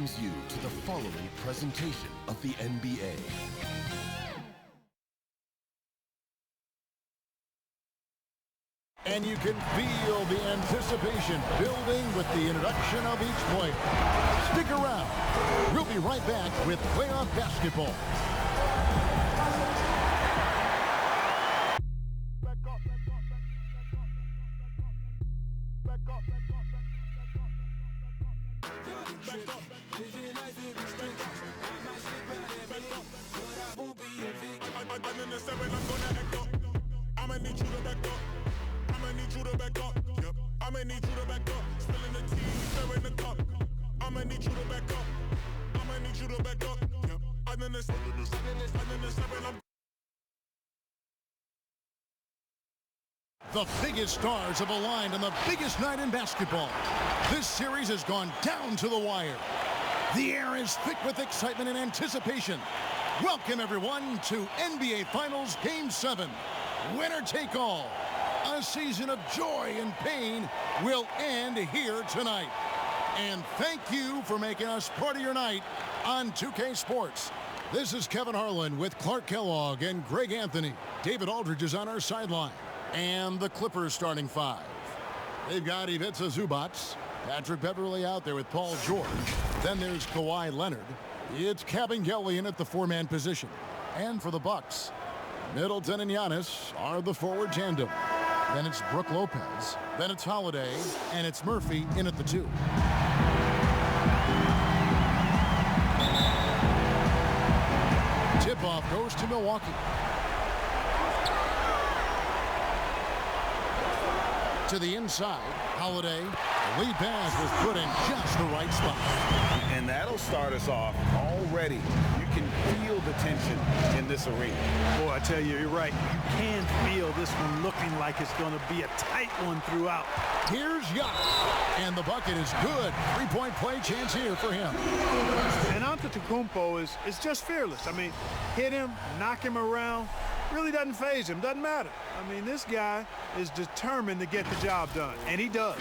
welcomes you to the following presentation of the NBA. And you can feel the anticipation building with the introduction of each player. Stick around. We'll be right back with playoff basketball. The biggest stars have aligned on the biggest night in basketball. This series has gone down to the wire. The air is thick with excitement and anticipation. Welcome, everyone, to NBA Finals Game 7. Winner take all. A season of joy and pain will end here tonight. And thank you for making us part of your night on 2K Sports. This is Kevin Harlan with Clark Kellogg and Greg Anthony. David Aldridge is on our sideline. And the Clippers starting five. They've got Ivica Zubac, Patrick Beverley out there with Paul George. Then there's Kawhi Leonard. It's Kabengele in at the four-man position. And for the Bucks, Middleton and Giannis are the forward tandem. Then it's Brook Lopez. Then it's Holiday. And it's Murphy in at the two. Tip-off goes to Milwaukee. To the inside, Holiday. The lead pass was put in just the right spot. And that'll start us off already. You can feel the tension in this arena. Boy, I tell you, you're right. You can feel this one looking like it's going to be a tight one throughout. Here's Giannis. And the bucket is good. Three-point play chance here for him. And Antetokounmpo is just fearless. I mean, hit him, knock him around. Really doesn't faze him. Doesn't matter. I mean, this guy is determined to get the job done. And he does.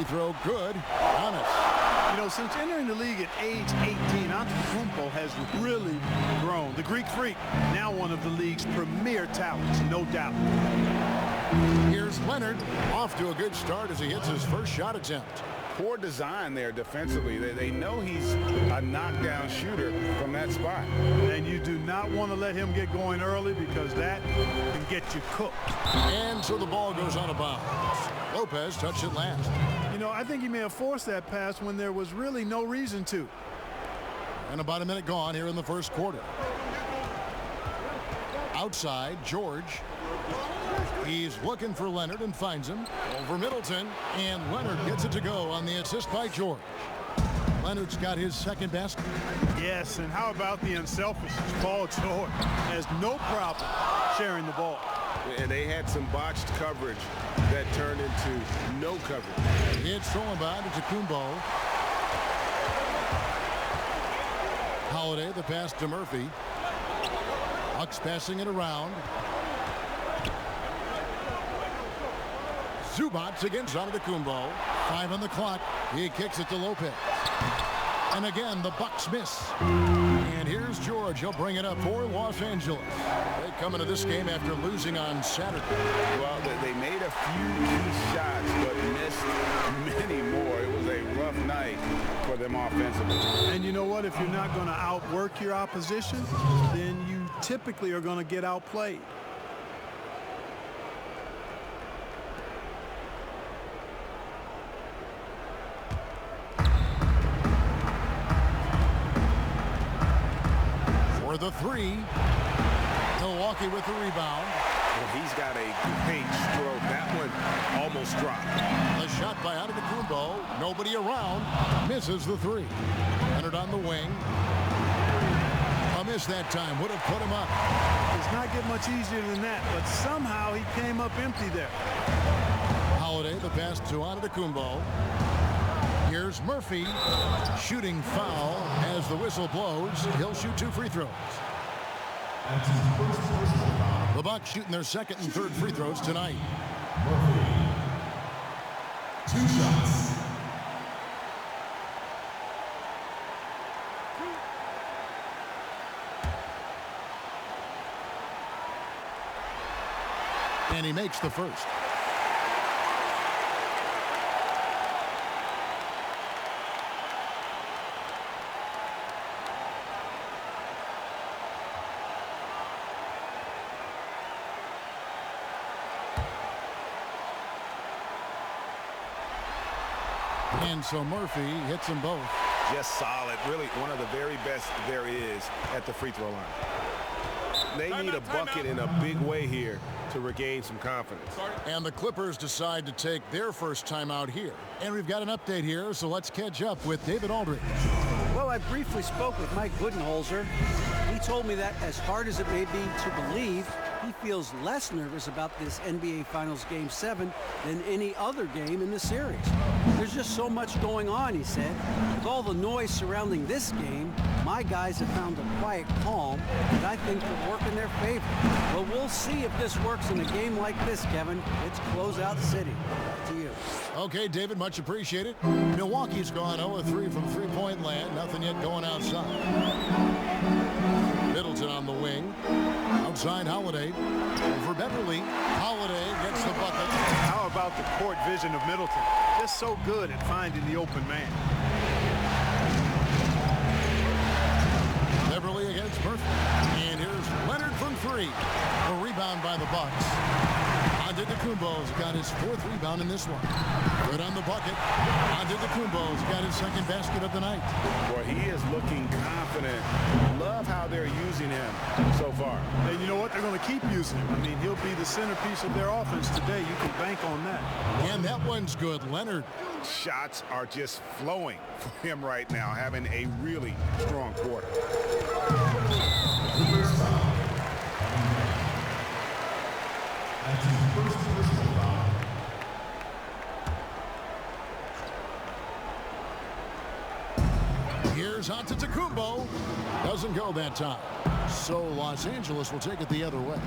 Free throw good. Giannis. You know, since entering the league at age 18, Antetokounmpo has really grown. The Greek Freak, now one of the league's premier talents, no doubt. Here's Leonard, off to a good start as he hits his first shot attempt. Poor design there defensively. They know he's a knockdown shooter from that spot. And you do not want to let him get going early because that can get you cooked. And so the ball goes out of bounds. Lopez touched it last. You know, I think he may have forced that pass when there was really no reason to. And about a minute gone here in the first quarter. Outside, George. He's looking for Leonard and finds him. Over Middleton, and Leonard gets it to go on the assist by George. Leonard's got his second basket. Yes, and how about the unselfishness? Paul George has no problem sharing the ball. And they had some botched coverage that turned into no coverage. It's thrown by to Kumbo. Holiday, the pass to Murphy. Bucks passing it around. Zubac against Antetokounmpo. 5 on the clock. He kicks it to Lopez. And again, the Bucks miss. And here's George. He'll bring it up for Los Angeles. They come into this game after losing on Saturday. Well, they made a few key shots, but missed many more. It was a rough night for them offensively. And you know what? If you're not going to outwork your opposition, then you typically are going to get outplayed. For the three, Milwaukee with the rebound. Well, he's got a great stroke. That one almost dropped. The shot by Antetokounmpo. Nobody around. Misses the three. Leonard on the wing. A miss that time. Would have put him up. Does not get much easier than that, but somehow he came up empty there. Holiday, the pass to Antetokounmpo. Here's Murphy, shooting foul as the whistle blows. He'll shoot 2 free throws. The Bucks shooting their second and third free throws tonight. 2 shots. And he makes the first. And so Murphy hits them both. Just solid. Really one of the very best there is at the free throw line. They need a bucket in a big way here to regain some confidence. And the Clippers decide to take their first timeout here. And we've got an update here, so let's catch up with David Aldridge. Well, I briefly spoke with Mike Budenholzer. He told me that as hard as it may be to believe, he feels less nervous about this NBA Finals Game 7 than any other game in the series. There's just so much going on, he said. With all the noise surrounding this game, my guys have found a quiet calm that I think will work in their favor. But we'll see if this works in a game like this, Kevin. It's closeout city. Back to you. Okay, David, much appreciated. Milwaukee's gone 0-3 from three-point land. Nothing yet going outside. Middleton on the wing. Outside Holiday. Over Beverly. Holiday gets the bucket. How about the court vision of Middleton? Just so good at finding the open man. Beverly against Murphy. And here's Leonard from 3. A rebound by the Bucks. Antetokounmpo's got his 4th rebound in this one. Good on the bucket. Antetokounmpo's got his 2nd basket of the night. Boy, he is looking confident. Love how they're using him so far. And you know what? They're going to keep using him. I mean, he'll be the centerpiece of their offense today. You can bank on that. And that one's good. Leonard. Shots are just flowing for him right now, having a really strong quarter. Here's Antetokounmpo. Doesn't go that time. So Los Angeles will take it the other way.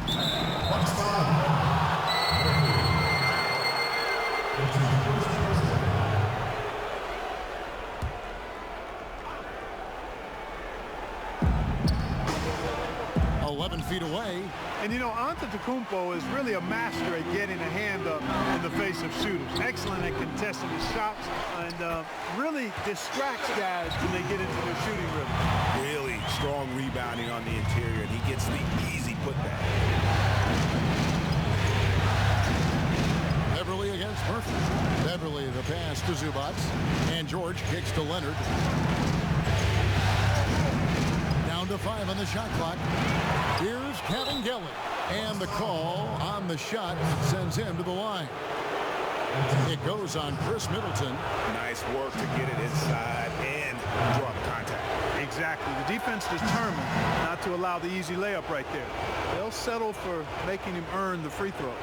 11 feet away. And you know, Antetokounmpo is really a master at getting a hand up in the face of shooters. Excellent at contesting his shots and really distracts guys when they get into their shooting rhythm. Really strong rebounding on the interior, and he gets the easy putback. Beverly against Murphy. Beverly the pass to Zubac. And George kicks to Leonard. Down to 5 on the shot clock. Here's Kevin Gelly. And the call on the shot sends him to the line. It goes on Chris Middleton. Nice work to get it inside and draw the contact. Exactly. The defense determined not to allow the easy layup right there. They'll settle for making him earn the free throws.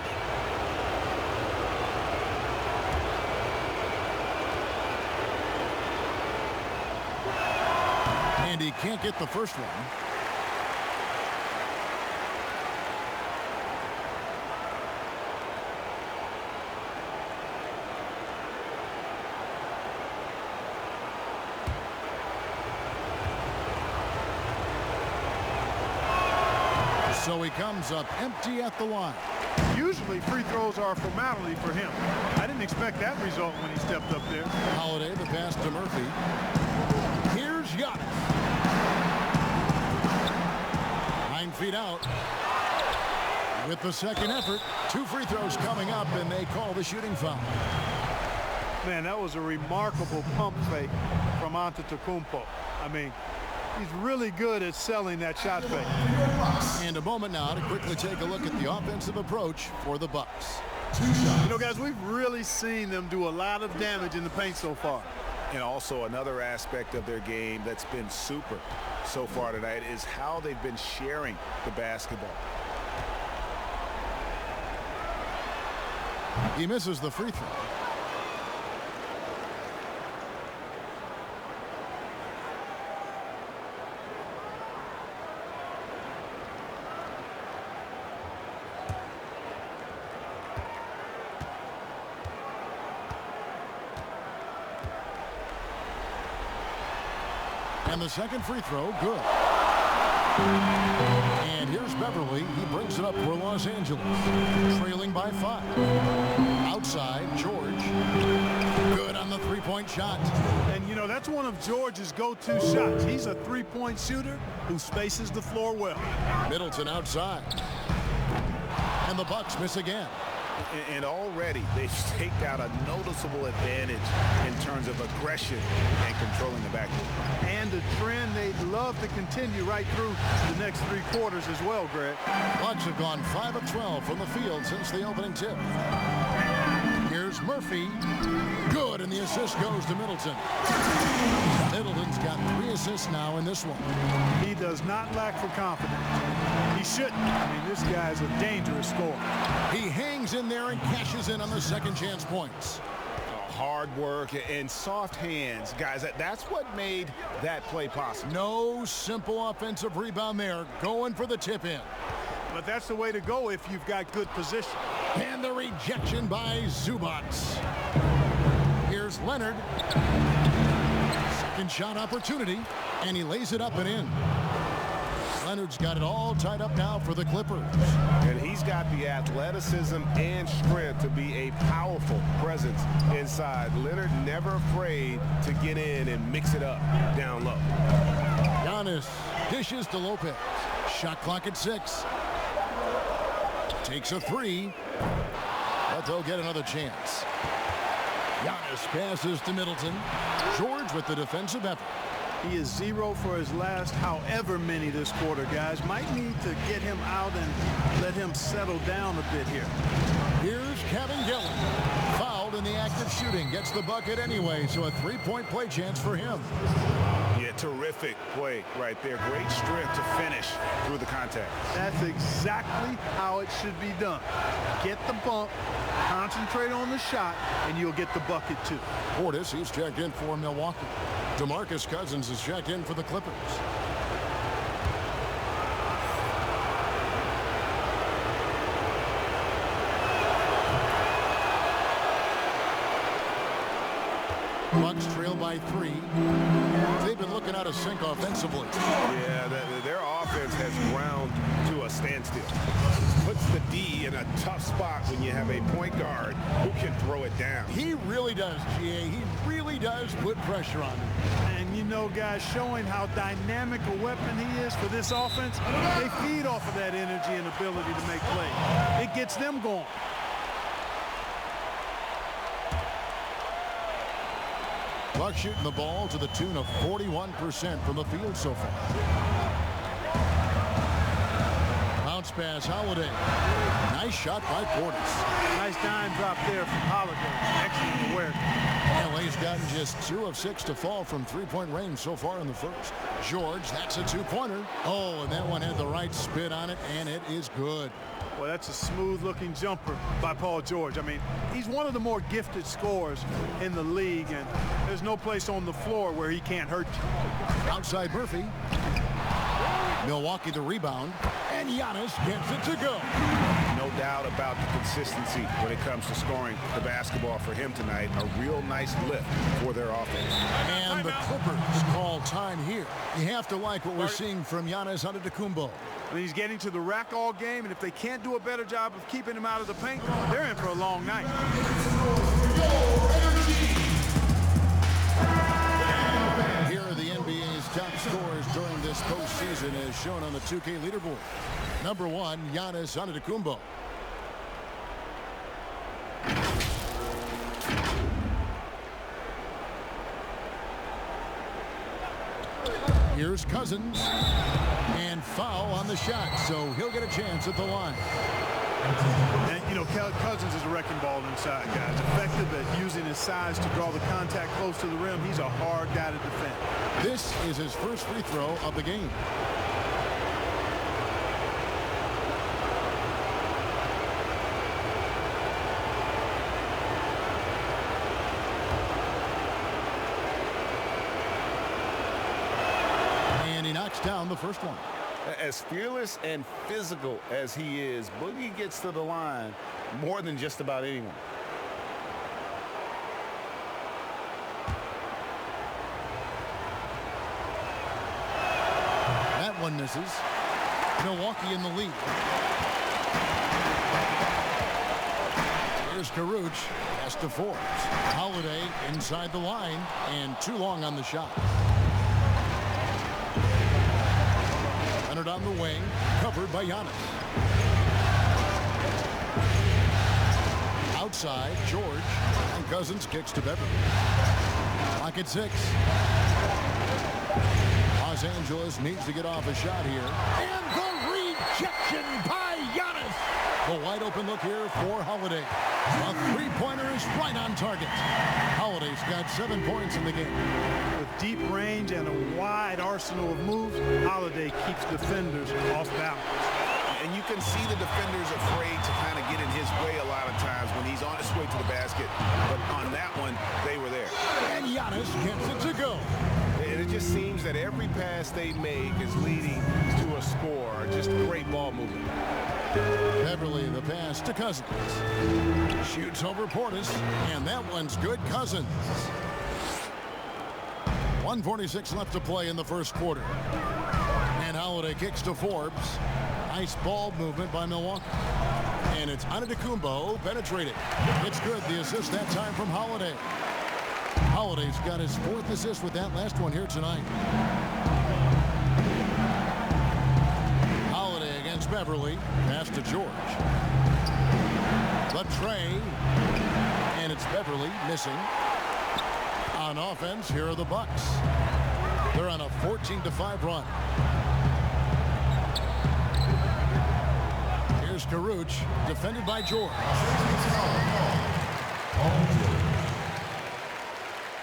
And he can't get the first one. So he comes up empty at the line. Usually free throws are a formality for him. I didn't expect that result when he stepped up there. Holiday, the pass to Murphy. Here's Giannis. 9 feet out. With the second effort, 2 free throws coming up, and they call the shooting foul. Man, that was a remarkable pump fake from Antetokounmpo. I mean, he's really good at selling that shot fake. And a moment now to quickly take a look at the offensive approach for the Bucks. You know, guys, we've really seen them do a lot of damage in the paint so far. And also another aspect of their game that's been super so far tonight is how they've been sharing the basketball. He misses the free throw. And the second free throw, good. And here's Beverly. He brings it up for Los Angeles, trailing by 5. Outside, George. Good on the three-point shot. And, you know, that's one of George's go-to shots. He's a three-point shooter who spaces the floor well. Middleton outside. And the Bucks miss again. And already they've staked out a noticeable advantage in terms of aggression and controlling the backcourt. And a trend they'd love to continue right through the next 3 quarters as well, Greg. Bucks have gone 5 of 12 from the field since the opening tip. Here's Murphy. Good, and the assist goes to Middleton. Middleton's got 3 assists now in this one. He does not lack for confidence. He shouldn't. I mean, this guy's a dangerous scorer. He hangs in there and cashes in on the second chance points. Hard work and soft hands, guys. That's what made that play possible. No simple offensive rebound there. Going for the tip in. But that's the way to go if you've got good position. And the rejection by Zubac. Here's Leonard. Second shot opportunity, and he lays it up and in. Leonard's got it all tied up now for the Clippers. And he's got the athleticism and strength to be a powerful presence inside. Leonard never afraid to get in and mix it up down low. Giannis dishes to Lopez. Shot clock at 6. Takes a 3. But they'll get another chance. Giannis passes to Middleton. George with the defensive effort. He is 0 for his last however many this quarter, guys. Might need to get him out and let him settle down a bit here. Here's Kevin Gillen. Fouled in the act of shooting. Gets the bucket anyway, so a 3-point play chance for him. Yeah, terrific play right there. Great strength to finish through the contact. That's exactly how it should be done. Get the bump, concentrate on the shot, and you'll get the bucket too. Portis, he's checked in for Milwaukee. DeMarcus Cousins is checked in for the Clippers. Bucks trail by 3. They've been looking out of sync offensively. Yeah, their offense has ground to a standstill. Puts the D in a tough spot when you have a point guard who can throw it down. He really does, GA. He really does put pressure on him. And you know, guys, showing how dynamic a weapon he is for this offense, they feed off of that energy and ability to make plays. It gets them going. Bucks shooting the ball to the tune of 41% from the field so far. Bounce pass, Holiday. Nice shot by Portis. Nice dime drop there from Holiday. Excellent awareness. LA's gotten just 2 of 6 to fall from 3-point range so far in the first. George, that's a 2-pointer. Oh, and that one had the right spin on it, and it is good. Well, that's a smooth-looking jumper by Paul George. I mean, he's one of the more gifted scorers in the league, and there's no place on the floor where he can't hurt you. Outside Murphy. Milwaukee the rebound, and Giannis gets it to go. No doubt about the consistency when it comes to scoring the basketball for him tonight. A real nice lift for their offense. And the Clippers call time here. You have to like what we're seeing from Giannis Antetokounmpo. I mean, he's getting to the rack all game, and if they can't do a better job of keeping him out of the paint, they're in for a long night. Here are the NBA's top scorers during this postseason as shown on the 2K leaderboard. Number 1, Giannis Antetokounmpo. Here's Cousins. And foul on the shot, so he'll get a chance at the line. And, you know, Cousins is a wrecking ball inside, guys. Effective at using his size to draw the contact close to the rim. He's a hard guy to defend. This is his first free throw of the game. knocks down the first one. As fearless and physical as he is, Boogie gets to the line more than just about anyone. That one misses. Milwaukee in the lead. Here's Caruch. Pass to Forbes. Holiday inside the line and too long on the shot. Leonard on the wing, covered by Giannis. Outside, George, and Cousins kicks to Beverly. Clock at 6. Los Angeles needs to get off a shot here. And the rejection by Giannis. The wide open look here for Holiday. A three-pointer is right on target. Holiday's got 7 points in the game. With deep range and a wide arsenal of moves, Holiday keeps defenders off balance. And you can see the defenders afraid to kind of get in his way a lot of times when he's on his way to the basket. But on that one, they were there. And Giannis gets it to go. And it just seems that every pass they make is leading to a score. Just great ball movement. Beverly, the pass to Cousins. Shoots over Portis, and that one's good. Cousins. 1:46 left to play in the first quarter. And Holiday kicks to Forbes. Nice ball movement by Milwaukee. And it's Antetokounmpo penetrating. It's good. The assist that time from Holiday. Holiday's got his 4th assist with that last one here tonight. Holiday against Beverly. Pass to George. The tray. And it's Beverly missing. On offense, here are the Bucks. They're on a 14-5 run. Here's Caruch, defended by George.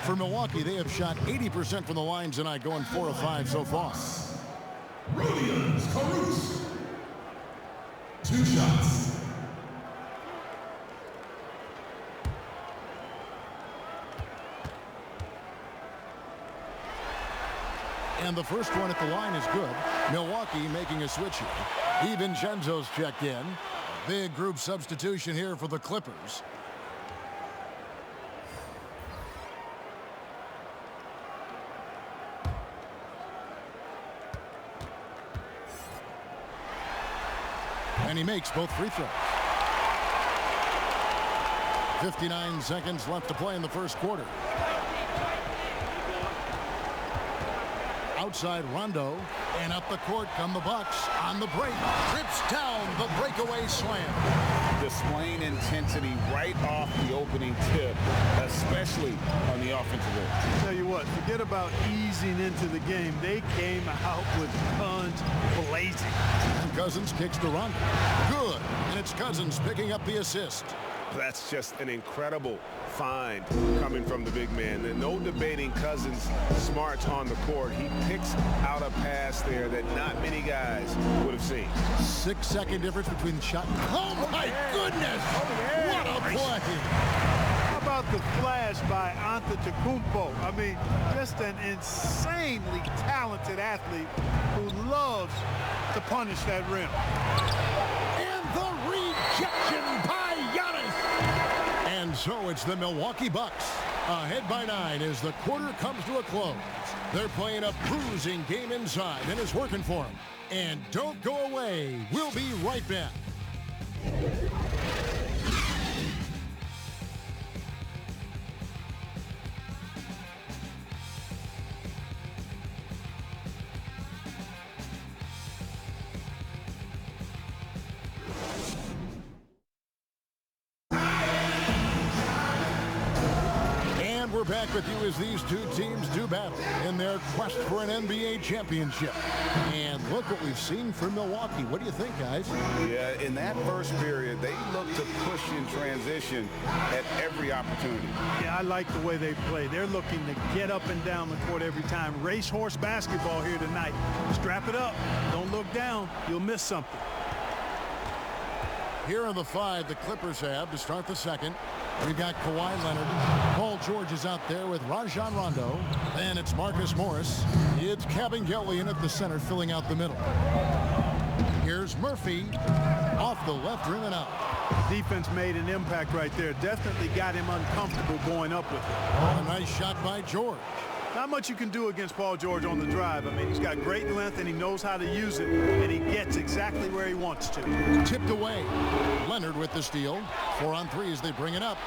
For Milwaukee, they have shot 80% from the line tonight, going 4 of 5 so far. Williams Caruth. 2 shots. And the first one at the line is good. Milwaukee making a switch here. DiVincenzo's checked in. Big group substitution here for the Clippers. And he makes both free throws. 59 seconds left to play in the first quarter. Outside Rondo, and up the court come the Bucks on the break. Trips down the breakaway slam. Displaying intensity right off the opening tip, especially on the offensive end. Tell you what, forget about easing into the game. They came out with guns blazing. And Cousins kicks to Rondo. Good, and it's Cousins picking up the assist. That's just an incredible find coming from the big man. And no debating Cousins' smarts on the court. He picks out a pass there that not many guys would have seen. 6-second difference between the shot. Oh my goodness! What a play! How about the flash by Antetokounmpo? I mean, just an insanely talented athlete who loves to punish that rim. And the rejection by Giannis. And so it's the Milwaukee Bucks ahead by 9 as the quarter comes to a close. They're playing a bruising game inside and it's working for them. And don't go away. We'll be right back. We're back with you as these two teams do battle in their quest for an NBA championship. And look what we've seen from Milwaukee. What do you think, guys? Yeah, in that first period, they looked to push in transition at every opportunity. Yeah, I like the way they play. They're looking to get up and down the court every time. Racehorse basketball here tonight. Strap it up. Don't look down. You'll miss something. Here are the 5 the Clippers have to start the second. We've got Kawhi Leonard. Paul George is out there with Rajon Rondo. And it's Marcus Morris. It's Kabengele in at the center, filling out the middle. Here's Murphy off the left rim and out. Defense made an impact right there. Definitely got him uncomfortable going up with it. A nice shot by George. Not much you can do against Paul George on the drive. I mean, he's got great length and he knows how to use it, and he gets exactly where he wants to. Tipped away. Leonard with the steal. 4 on 3 as they bring it up.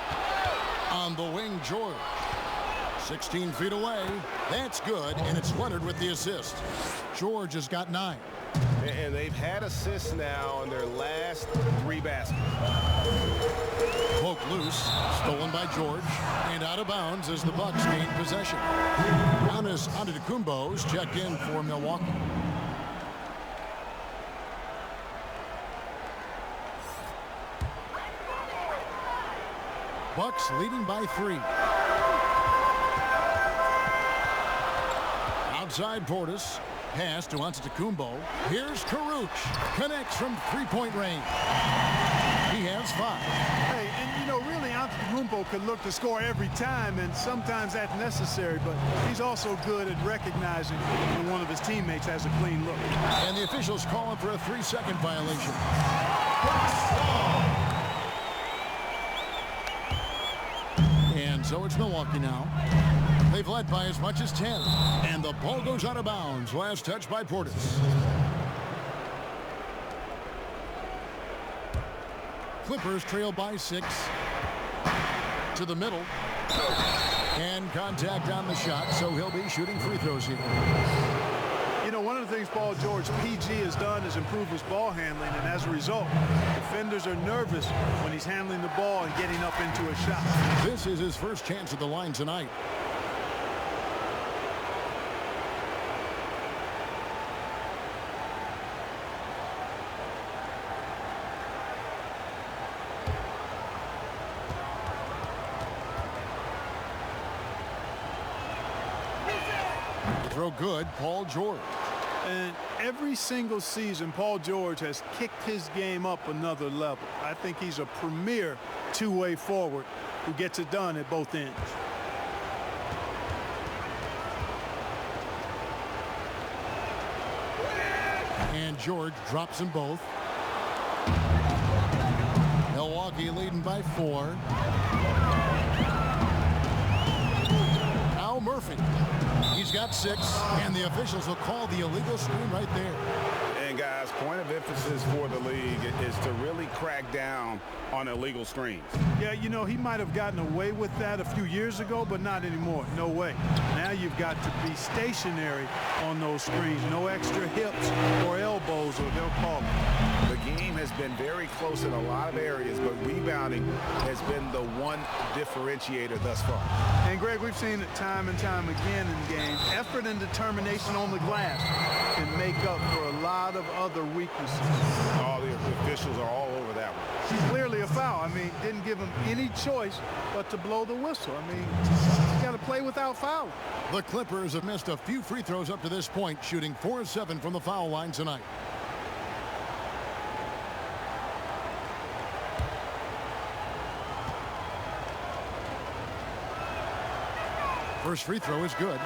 On the wing, George. 16 feet away. That's good, and it's Leonard with the assist. George has got 9. And they've had assists now on their last 3 baskets. Poke loose, stolen by George, and out of bounds as the Bucks gain possession. Giannis Antetokounmpo's checked in for Milwaukee. Bucks leading by 3. Outside Portis. Pass to Antetokounmpo. Here's Kurucs. Connects from 3-point range. He has 5. Hey, and you know, really, Antetokounmpo could look to score every time, and sometimes that's necessary, but he's also good at recognizing when one of his teammates has a clean look. And the officials calling for a 3-second violation. And so it's Milwaukee now. They've led by as much as 10. And the ball goes out of bounds. Last touch by Portis. Clippers trail by 6. To the middle. And contact on the shot, so he'll be shooting free throws here. You know, one of the things Paul George, PG, has done is improve his ball handling, and as a result, defenders are nervous when he's handling the ball and getting up into a shot. This is his first chance at the line tonight. Throw good, Paul George. And every single season, Paul George has kicked his game up another level. I think he's a premier two-way forward who gets it done at both ends. And George drops them both. Milwaukee leading by 4. Now Murphy. He's got 6, and the officials will call the illegal screen right there. And guys, point of emphasis for the league is to really crack down on illegal screens. Yeah, you know, he might have gotten away with that a few years ago, but not anymore. No way. Now you've got to be stationary on those screens. No extra hips or elbows, or they'll call it. The game has been very close in a lot of areas, but rebounding has been the one differentiator thus far. And Greg, we've seen it time and time again in games. Effort and determination on the glass can make up for a lot of other weaknesses. All the officials are all over that one. It's clearly a foul. I mean, didn't give him any choice but to blow the whistle. I mean, he's got to play without fouling. The Clippers have missed a few free throws up to this point, shooting 4-7 from the foul line tonight. First free throw is good.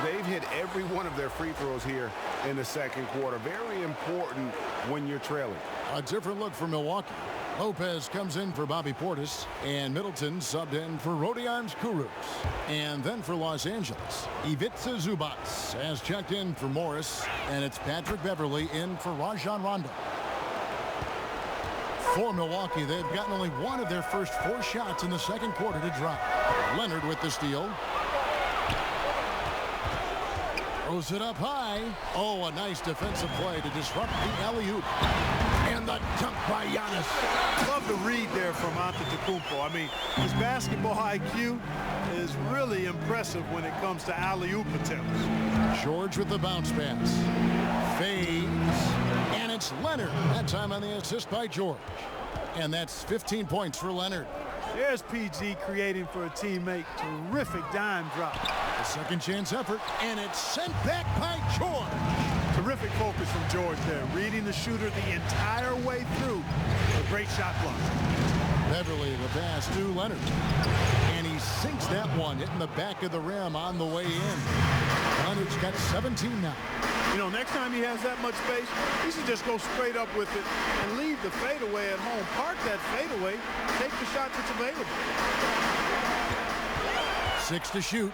They've hit every one of their free throws here in the second quarter. Very important when you're trailing. A different look for Milwaukee. Lopez comes in for Bobby Portis, and Middleton subbed in for Rodions Kurucs. And then for Los Angeles, Ivica Zubac has checked in for Morris, and it's Patrick Beverley in for Rajon Rondo. For Milwaukee, they've gotten only one of their first 4 shots in the second quarter to drop. Leonard with the steal. Throws it up high. Oh, a nice defensive play to disrupt the alley-oop. And the dunk by Giannis. Love the read there from Antetokounmpo. I mean, his basketball IQ is really impressive when it comes to alley-oop attempts. George with the bounce pass. Fades. And it's Leonard. That time on the assist by George. And that's 15 points for Leonard. There's PG creating for a teammate. Terrific dime drop. A second chance effort, and it's sent back by George. Terrific focus from George there, reading the shooter the entire way through. A great shot block. Beverly the pass to Leonard. And he sinks that one, hitting the back of the rim on the way in. Leonard's got 17 now. You know, next time he has that much space, he should just go straight up with it and leave the fadeaway at home. Park that fadeaway, take the shot that's available. 6 to shoot.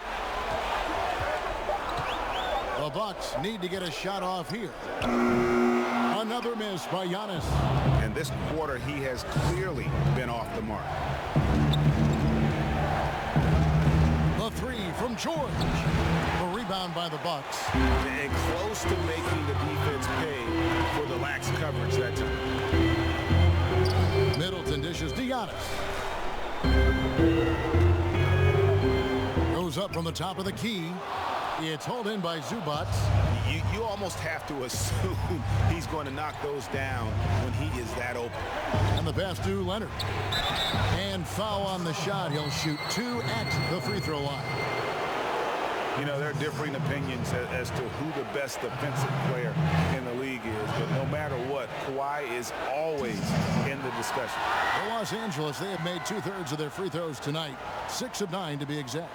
The Bucks need to get a shot off here. Another miss by Giannis. And this quarter, he has clearly been off the mark. The 3 from George. A rebound by the Bucks. And close to making the defense pay for the lax coverage that time. Middleton dishes to Giannis. Goes up from the top of the key. It's hauled in by Zubac. You almost have to assume he's going to knock those down when he is that open. And the pass to Leonard. And foul on the shot. He'll shoot 2 at the free throw line. You know, there are differing opinions as to who the best defensive player in the league is. But no matter what, Kawhi is always in the discussion. For Los Angeles, they have made 2/3 of their free throws tonight. 6 of 9 to be exact.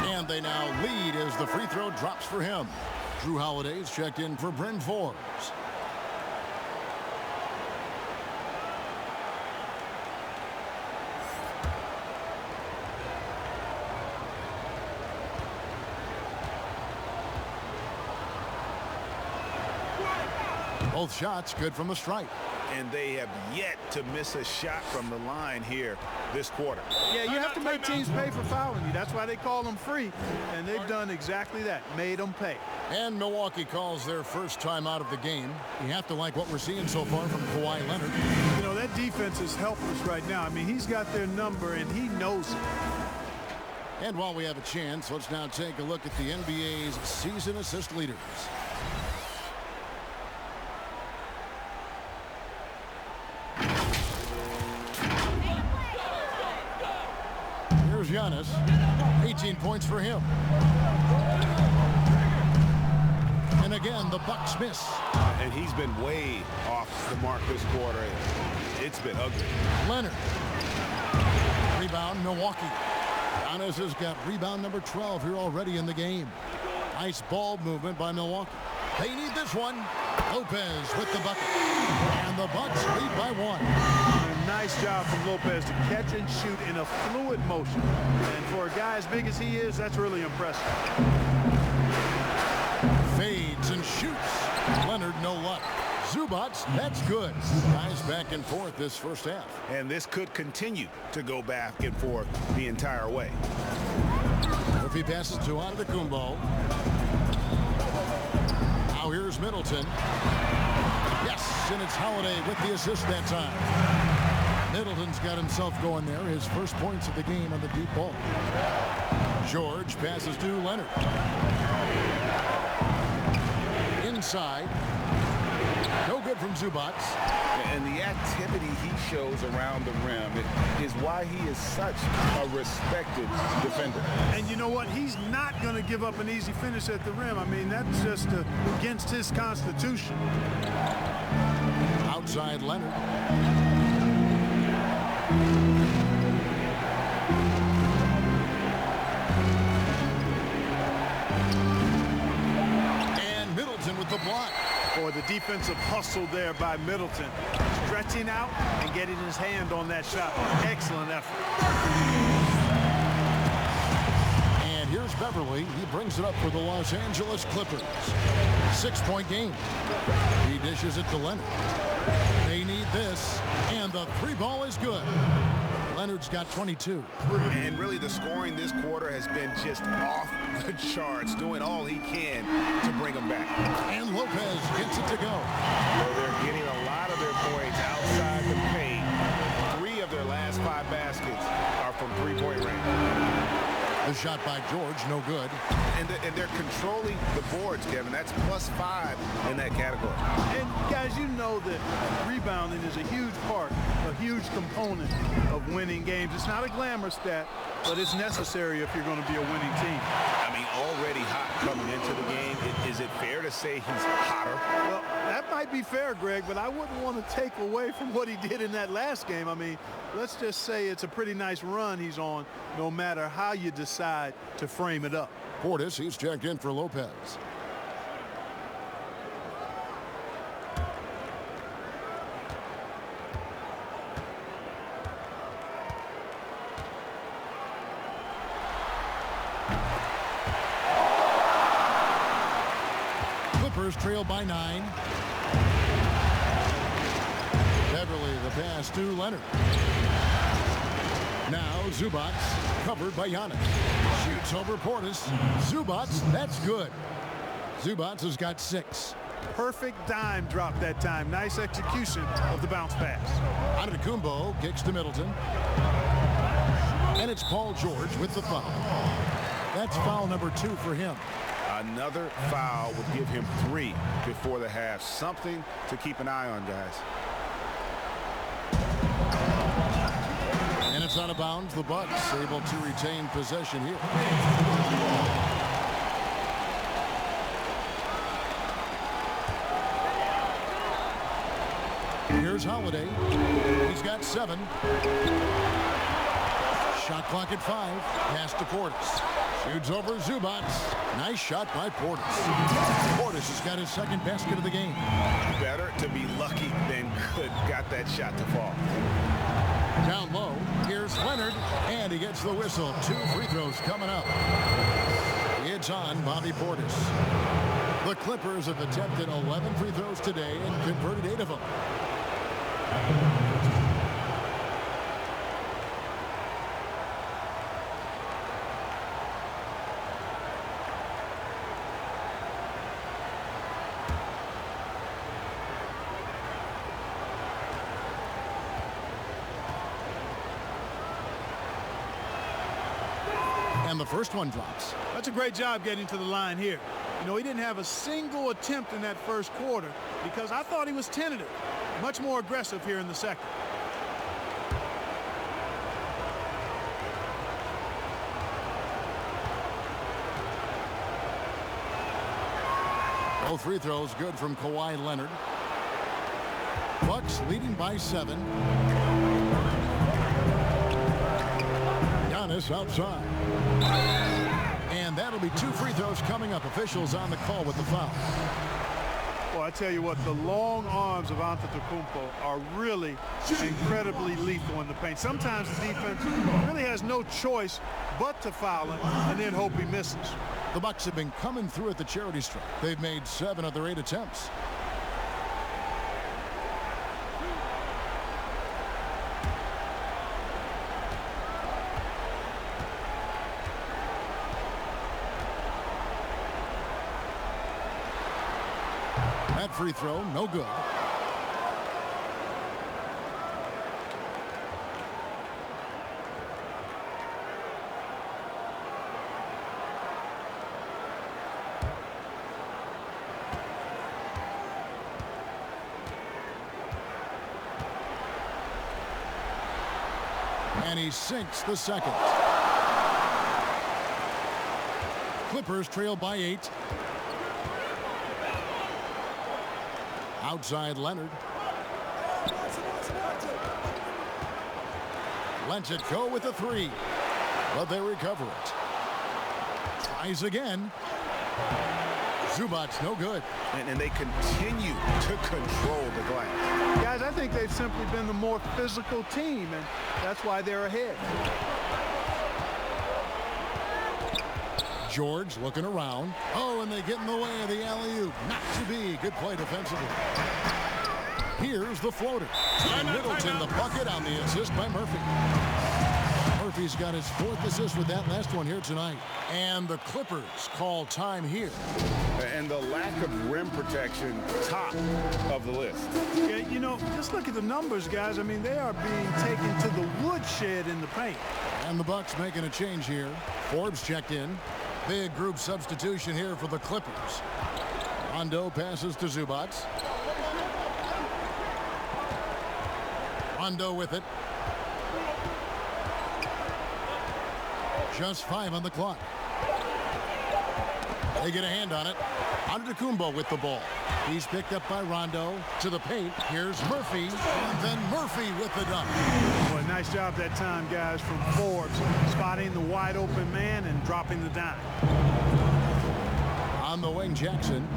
And they now lead as the free throw drops for him. Drew Holiday's checked in for Bryn Forbes. Both shots good from the stripe. And they have yet to miss a shot from the line here this quarter. Yeah, you have to make teams pay for fouling you. That's why they call them free. And they've done exactly that, made them pay. And Milwaukee calls their first time out of the game. You have to like what we're seeing so far from Kawhi Leonard. You know, that defense is helpless right now. I mean, he's got their number, and he knows it. And while we have a chance, let's now take a look at the NBA's season assist leaders. Here's Giannis. 18 points for him. And again, the Bucks miss. And he's been way off the mark this quarter. It's been ugly. Leonard. Rebound, Milwaukee. Giannis has got rebound number 12 here already in the game. Nice ball movement by Milwaukee. They need this one. Lopez with the bucket. And the Bucks lead by 1. Nice job from Lopez to catch and shoot in a fluid motion. And for a guy as big as he is, that's really impressive. Fades and shoots. Leonard, no luck. Zubac, that's good. Guys back and forth this first half. And this could continue to go back and forth the entire way. Murphy passes to Antetokounmpo. Now here's Middleton. Yes, and it's Holiday with the assist that time. Middleton's got himself going there. His first points of the game on the deep ball. George passes to Leonard. Inside. No good from Zubac. And the activity he shows around the rim is why he is such a respected defender. And you know what? He's not going to give up an easy finish at the rim. I mean, that's just against his constitution. Outside Leonard. And Middleton with the block. Boy, the defensive hustle there by Middleton. Stretching out and getting his hand on that shot. Excellent effort. And here's Beverly. He brings it up for the Los Angeles Clippers. 6-point game. He dishes it to Leonard. They need this. And the 3 ball is good. Leonard's got 22. And really the scoring this quarter has been just off the charts, doing all he can to bring them back. And Lopez gets it to go. Well, they're getting a lot of their points outside the paint. 3 of their last 5 baskets are from three-point range. The shot by George, no good. And they're controlling the boards, Kevin. That's +5 in that category. And guys, you know that rebounding is a huge part, but huge component of winning games. It's not a glamour stat, but it's necessary if you're going to be a winning team. I mean, already hot coming into the game. Is it fair to say he's hotter? Well, that might be fair, Greg, but I wouldn't want to take away from what he did in that last game. I mean, let's just say it's a pretty nice run he's on, no matter how you decide to frame it up. Portis, he's checked in for Lopez. Clippers trail by 9. Beverly, the pass to Leonard. Now Zubac, covered by Giannis. Shoots over Portis. Zubac, that's good. Zubac has got 6. Perfect dime drop that time. Nice execution of the bounce pass. Antetokounmpo kicks to Middleton. And it's Paul George with the foul. That's foul number 2 for him. Another foul would give him 3 before the half. Something to keep an eye on, guys. And it's out of bounds. The Bucks able to retain possession here. Here's Holiday. He's got 7. Shot clock at 5. Pass to Portis. Shoots over Zubac. Nice shot by Portis. Portis has got his second basket of the game. Better to be lucky than good. Got that shot to fall. Down low, here's Leonard, and he gets the whistle. 2 free throws coming up. It's on Bobby Portis. The Clippers have attempted 11 free throws today and converted 8 of them. And the first one drops. That's a great job getting to the line here. You know, he didn't have a single attempt in that first quarter because I thought he was tentative. Much more aggressive here in the second. Both free throws good from Kawhi Leonard. Bucks leading by 7. Giannis outside. And that'll be 2 free throws coming up. Officials on the call with the foul. Well, I tell you what, the long arms of Antetokounmpo are really incredibly lethal in the paint. Sometimes the defense really has no choice but to foul him and then hope he misses. The Bucks have been coming through at the charity stripe. They've made 7 of their 8 attempts. That free throw, no good. And he sinks the second. Clippers trail by 8. Outside Leonard. Lets it go with a 3. But they recover it. Tries again. Zubac, no good. And they continue to control the glass. Guys, I think they've simply been the more physical team, and that's why they're ahead. George looking around. Oh, and they get in the way of the alley-oop. Not to be. Good play defensively. Here's the floater. Middleton the bucket on the assist by Murphy. Murphy's got his 4th assist with that last one here tonight. And the Clippers call time here. And the lack of rim protection, top of the list. Yeah, you know, just look at the numbers, guys. I mean, they are being taken to the woodshed in the paint. And the Bucks making a change here. Forbes checked in. Big group substitution here for the Clippers. Rondo passes to Zubac. Rondo with it. Just 5 on the clock. They get a hand on it. Antetokounmpo with the ball. He's picked up by Rondo to the paint. Here's Murphy, and then Murphy with the dunk. Well, nice job that time, guys, from Forbes, spotting the wide open man and dropping the dime. On the wing, Jackson.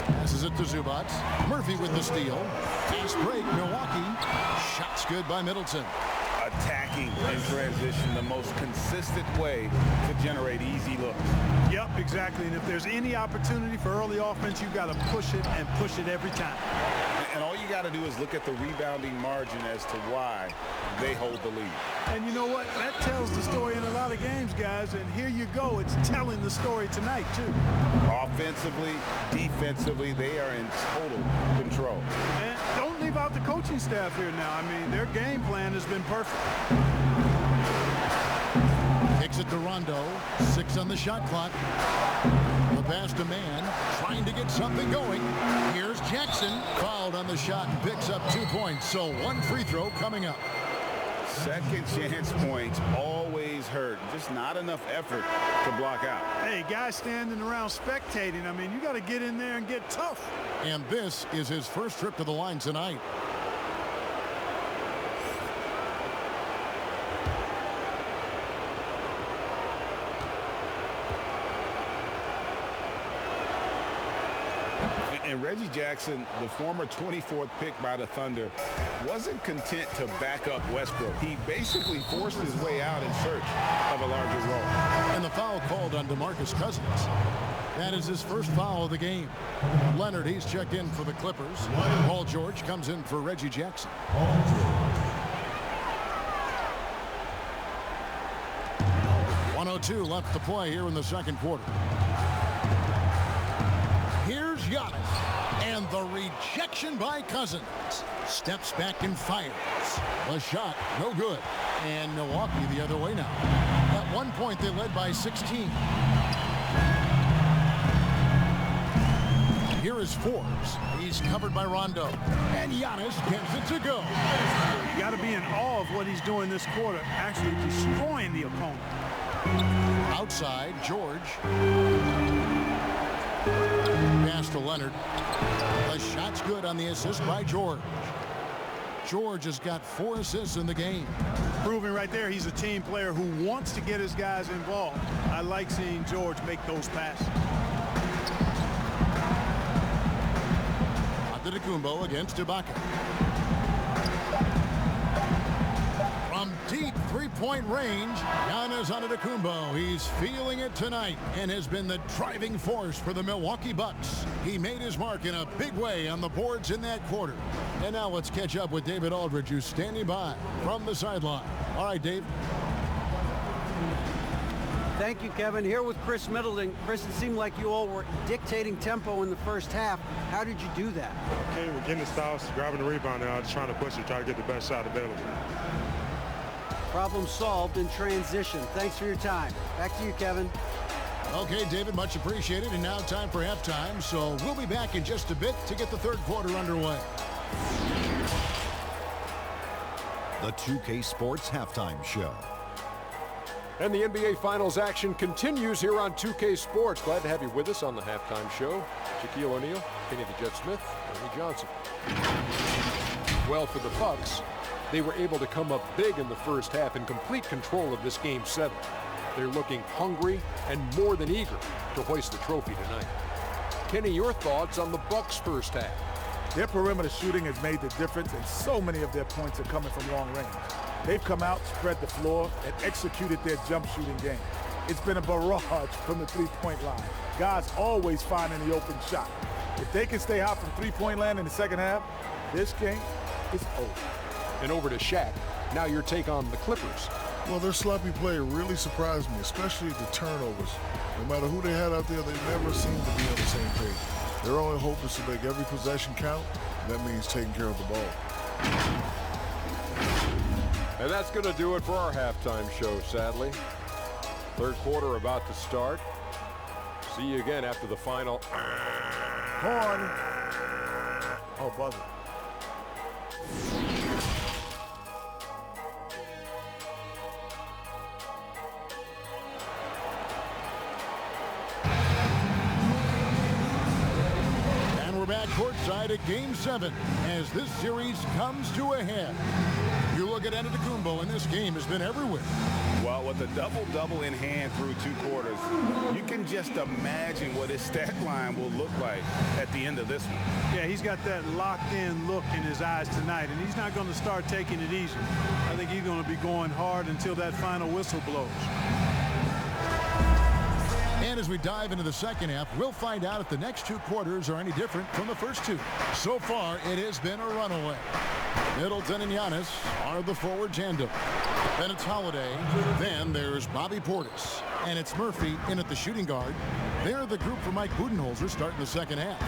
Passes it to Zubac. Murphy with the steal. Fast break, Milwaukee. Shots good by Middleton. Attacking in transition, the most consistent way to generate easy looks. Yep, exactly. And if there's any opportunity for early offense, you've got to push it and push it every time. And all you got to do is look at the rebounding margin as to why they hold the lead. And you know what? That tells the story in a lot of games, guys. And here you go. It's telling the story tonight, too. Offensively, defensively, they are in total control. And don't leave out the coaching staff here now. I mean, their game plan has been perfect. Kicks it to Rondo. 6 on the shot clock. The pass to Man, trying to get something going. Here's Jackson. Fouled on the shot and picks up 2 points. So 1 free throw coming up. Second chance points always hurt. Just not enough effort to block out. Hey, guys standing around spectating. I mean, you got to get in there and get tough. And this is his first trip to the line tonight. And Reggie Jackson, the former 24th pick by the Thunder, wasn't content to back up Westbrook. He basically forced his way out in search of a larger role. And the foul called on DeMarcus Cousins. That is his first foul of the game. Leonard, he's checked in for the Clippers. Paul George comes in for Reggie Jackson. 1:02 left to play here in the second quarter. Here's Giannis. And the rejection by Cousins. Steps back and fires. A shot, no good. And Milwaukee the other way now. At one point, they led by 16. Here is Forbes. He's covered by Rondo. And Giannis gets it to go. You got to be in awe of what he's doing this quarter, actually destroying the opponent. Outside, George. Pass to Leonard. The shot's good on the assist by George. George has got 4 assists in the game. Proving right there he's a team player who wants to get his guys involved. I like seeing George make those passes. Antetokounmpo against Ibaka. From deep three-point range, Giannis Antetokounmpo. He's feeling it tonight and has been the driving force for the Milwaukee Bucks. He made his mark in a big way on the boards in that quarter. And now let's catch up with David Aldridge, who's standing by from the sideline. All right, Dave. Thank you, Kevin. Here with Chris Middleton. Chris, it seemed like you all were dictating tempo in the first half. How did you do that? Okay, we're getting the stops, grabbing the rebound now, just trying to push it, try to get the best shot available. Problem solved in transition. Thanks for your time. Back to you, Kevin. Okay, David, much appreciated. And now time for halftime. So we'll be back in just a bit to get the third quarter underway. The 2K Sports Halftime Show. And the NBA Finals action continues here on 2K Sports. Glad to have you with us on the halftime show. Shaquille O'Neal, Kenny the Jet Smith, Ernie Johnson. Well, for the Bucks, they were able to come up big in the first half in complete control of this Game 7. They're looking hungry and more than eager to hoist the trophy tonight. Kenny, your thoughts on the Bucks' first half? Their perimeter shooting has made the difference, and so many of their points are coming from long range. They've come out, spread the floor, and executed their jump shooting game. It's been a barrage from the three-point line. Guys always finding the open shot. If they can stay hot from three-point land in the second half, this game is over. And over to Shaq. Now your take on the Clippers. Well, their sloppy play really surprised me, especially the turnovers. No matter who they had out there, they never seem to be on the same page. Their only hope is to make every possession count. That means taking care of the ball. And that's going to do it for our halftime show, sadly. Third quarter about to start. See you again after the final. Horn. Oh, buzzer. back courtside at Game 7 as this series comes to a head. You look at Antetokounmpo, and this game has been everywhere. Well, with a double-double in hand through 2 quarters, you can just imagine what his stat line will look like at the end of this one. Yeah, he's got that locked-in look in his eyes tonight, and he's not going to start taking it easy. I think he's going to be going hard until that final whistle blows. And as we dive into the second half, we'll find out if the next 2 quarters are any different from the first 2. So far, it has been a runaway. Middleton and Giannis are the forward tandem. Then it's Holiday. Then there's Bobby Portis. And it's Murphy in at the shooting guard. They're the group for Mike Budenholzer starting the second half.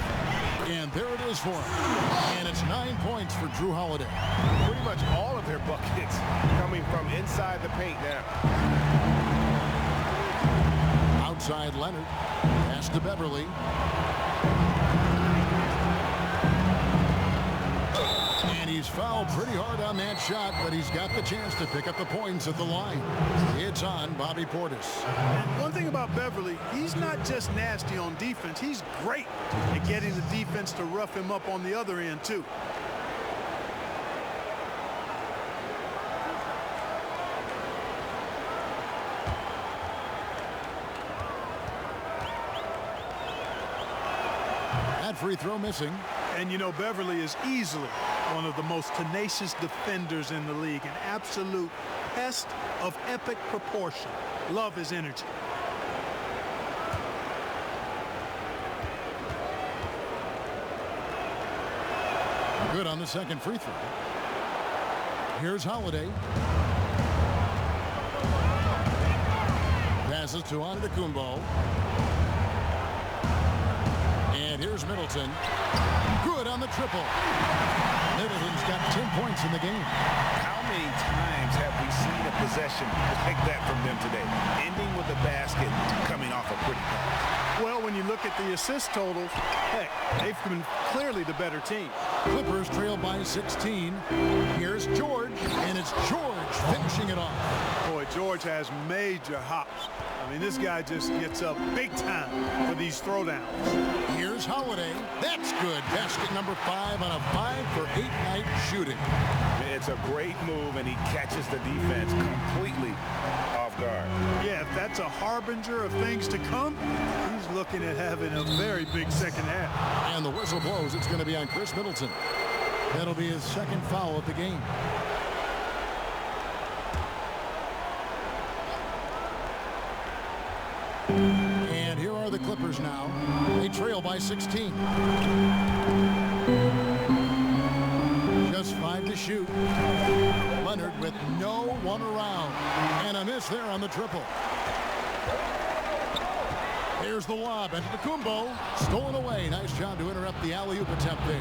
And there it is for him. And it's 9 points for Drew Holiday. Pretty much all of their buckets coming from inside the paint now. Outside Leonard. Pass to Beverly. And he's fouled pretty hard on that shot, but he's got the chance to pick up the points at the line. It's on Bobby Portis. And one thing about Beverly, he's not just nasty on defense. He's great at getting the defense to rough him up on the other end, too. That free throw missing. And you know, Beverly is easily one of the most tenacious defenders in the league, an absolute pest of epic proportion. Love his energy. Good on the second free throw. Here's Holiday. Passes to Antetokounmpo. And here's Middleton. Good on the triple. Middleton's got 10 points in the game. How many times have we seen a possession like that from them today? Ending with a basket coming off a pretty pass. Well, when you look at the assist totals, heck, they've been clearly the better team. Clippers trail by 16. Here's George, and it's George finishing it off. Boy, George has major hops. I mean, this guy just gets up big time for these throwdowns. Here's Holiday. That's good. Basket number 5 on a 5-for-8 night shooting. It's a great move, and he catches the defense completely off guard. Yeah, if that's a harbinger of things to come, he's looking at having a very big second half. And the whistle blows. It's going to be on Chris Middleton. That'll be his second foul of the game. And here are the Clippers now. They trail by 16. Just 5 to shoot. Leonard with no one around. And a miss there on the triple. Here's the lob. Antetokounmpo stolen away. Nice job to interrupt the alley-oop attempt there.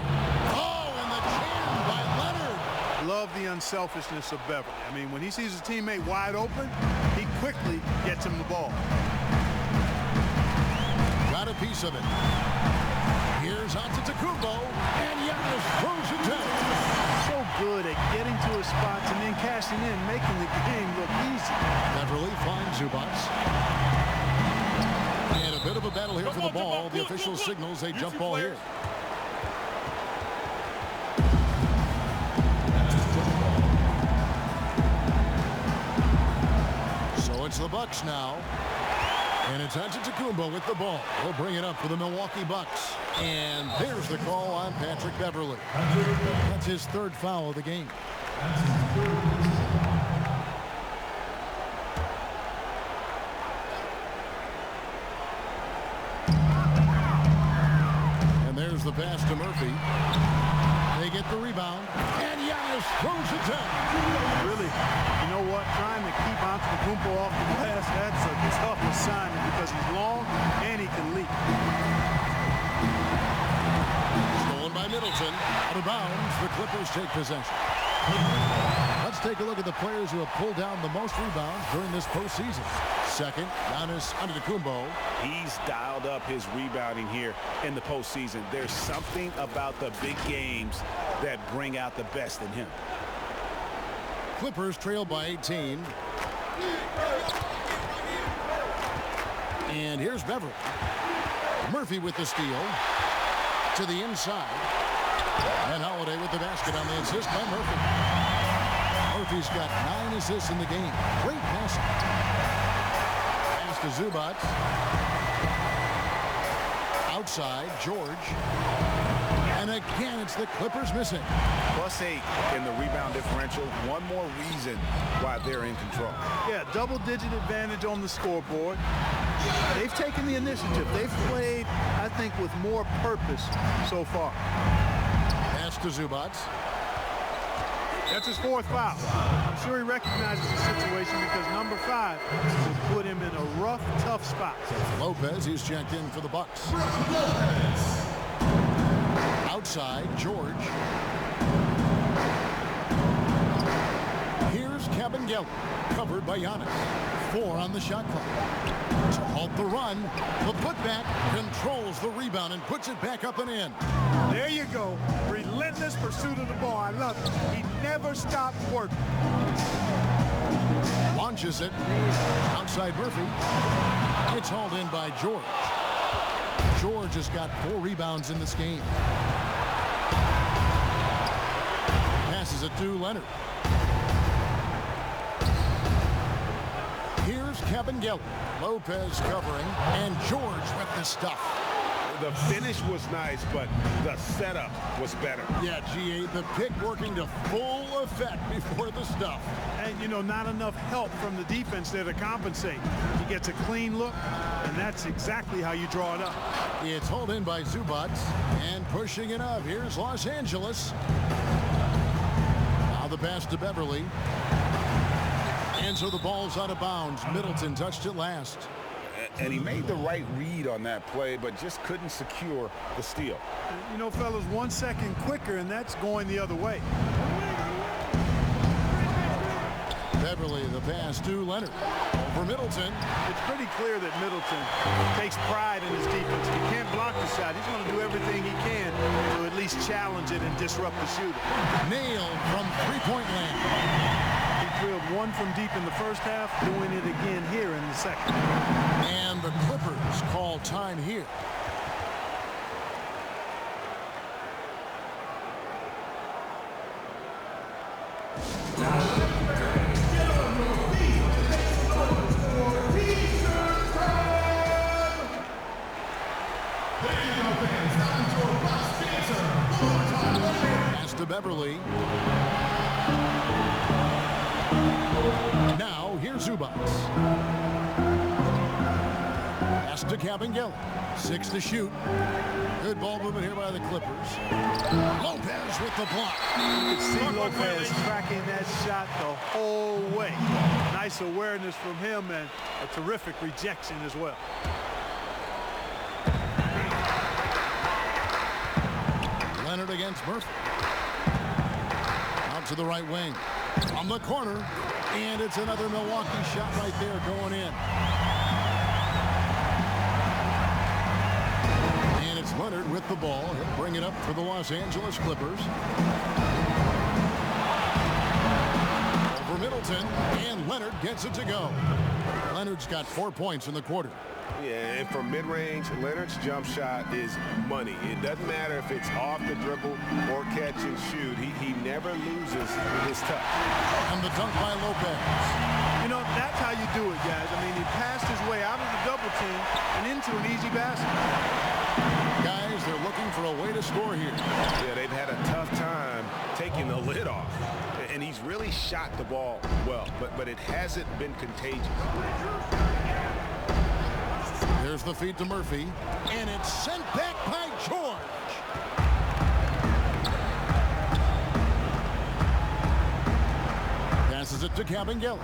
Oh, and the jam by Leonard. Love the unselfishness of Beverly. I mean, when he sees his teammate wide open, he quickly gets him the ball. Got a piece of it. Here's Antetokounmpo, and Giannis throws it down. So good at getting to his spots and then cashing in, making the game look easy. Beverly finds Zubac. And a bit of a battle here for the ball. The official signals a jump ball here. So it's the Bucks now. And it's Antetokounmpo with the ball. He'll bring it up for the Milwaukee Bucks. And there's the call on Patrick Beverly. That's his 3rd foul of the game. And there's the pass to Murphy. They get the rebound. And Giannis throws it down. Really, you know what? Trying to keep Antetokounmpo off the glass, that's a tough assignment because he's long and he can leap. Stolen by Middleton. Out of bounds. The Clippers take possession. Let's take a look at the players who have pulled down the most rebounds during this postseason. Second, Giannis Antetokounmpo. He's dialed up his rebounding here in the postseason. There's something about the big games that bring out the best in him. Clippers trail by 18. And here's Beverly. Murphy with the steal. to the inside. And Holiday with the basket on the assist by Murphy. Murphy's got 9 assists in the game. Great passing. Pass to Zubac. Outside, George. And again, it's the Clippers missing. +8 in the rebound differential. One more reason why they're in control. Yeah, double-digit advantage on the scoreboard. They've taken the initiative. They've played, I think, with more purpose so far. Pass to Zubac. That's his 4th foul. I'm sure he recognizes the situation because number 5 will put him in a rough, tough spot. Lopez, he's checked in for the Bucks. Outside, George. Here's Kabengele, covered by Giannis. 4 on the shot clock. To halt the run, the putback controls the rebound and puts it back up and in. There you go. Relentless pursuit of the ball. I love it. He never stopped working. Launches it. Outside Murphy. It's hauled in by George. George has got 4 rebounds in this game. Passes it to Leonard. Here's Kabengele. Lopez covering, and George with the stuff. The finish was nice, but the setup was better. Yeah, G8, the pick working to full effect before the stuff. And, you know, not enough help from the defense there to compensate. He gets a clean look, and that's exactly how you draw it up. It's hauled in by Zubac, and pushing it up. Here's Los Angeles. Now the pass to Beverly. And so the ball's out of bounds. Middleton touched it last. And he made the right read on that play, but just couldn't secure the steal. You know, fellas, 1 second quicker, and that's going the other way. Beverly, the pass to Leonard. Over Middleton. It's pretty clear that Middleton takes pride in his defense. If he can't block the shot, he's going to do everything he can to at least challenge it and disrupt the shooter. Nailed from three-point land. Drilled 1 from deep in the first half, doing it again here in the second. And the Clippers call time here. Pass to Beverly. Now, here's Zubac. Pass to Kabengele. 6 to shoot. Good ball movement here by the Clippers. Lopez with the block. You can see Lopez tracking that shot the whole way. Nice awareness from him and a terrific rejection as well. Leonard against Murphy. Out to the right wing. On the corner. And it's another Milwaukee shot right there going in. And it's Leonard with the ball. He'll bring it up for the Los Angeles Clippers. Over Middleton. And Leonard gets it to go. Leonard's got 4 points in the quarter. Yeah, and from mid-range, Leonard's jump shot is money. It doesn't matter if it's off the dribble or catch and shoot. He never loses his touch. And the dunk by Lopez. You know, that's how you do it, guys. I mean, he passed his way out of the double team and into an easy basket. Guys, they're looking for a way to score here. Yeah, they've had a tough time taking the lid off. And he's really shot the ball well, but it hasn't been contagious. There's the feed to Murphy, and it's sent back by George. Passes it to Kabengele.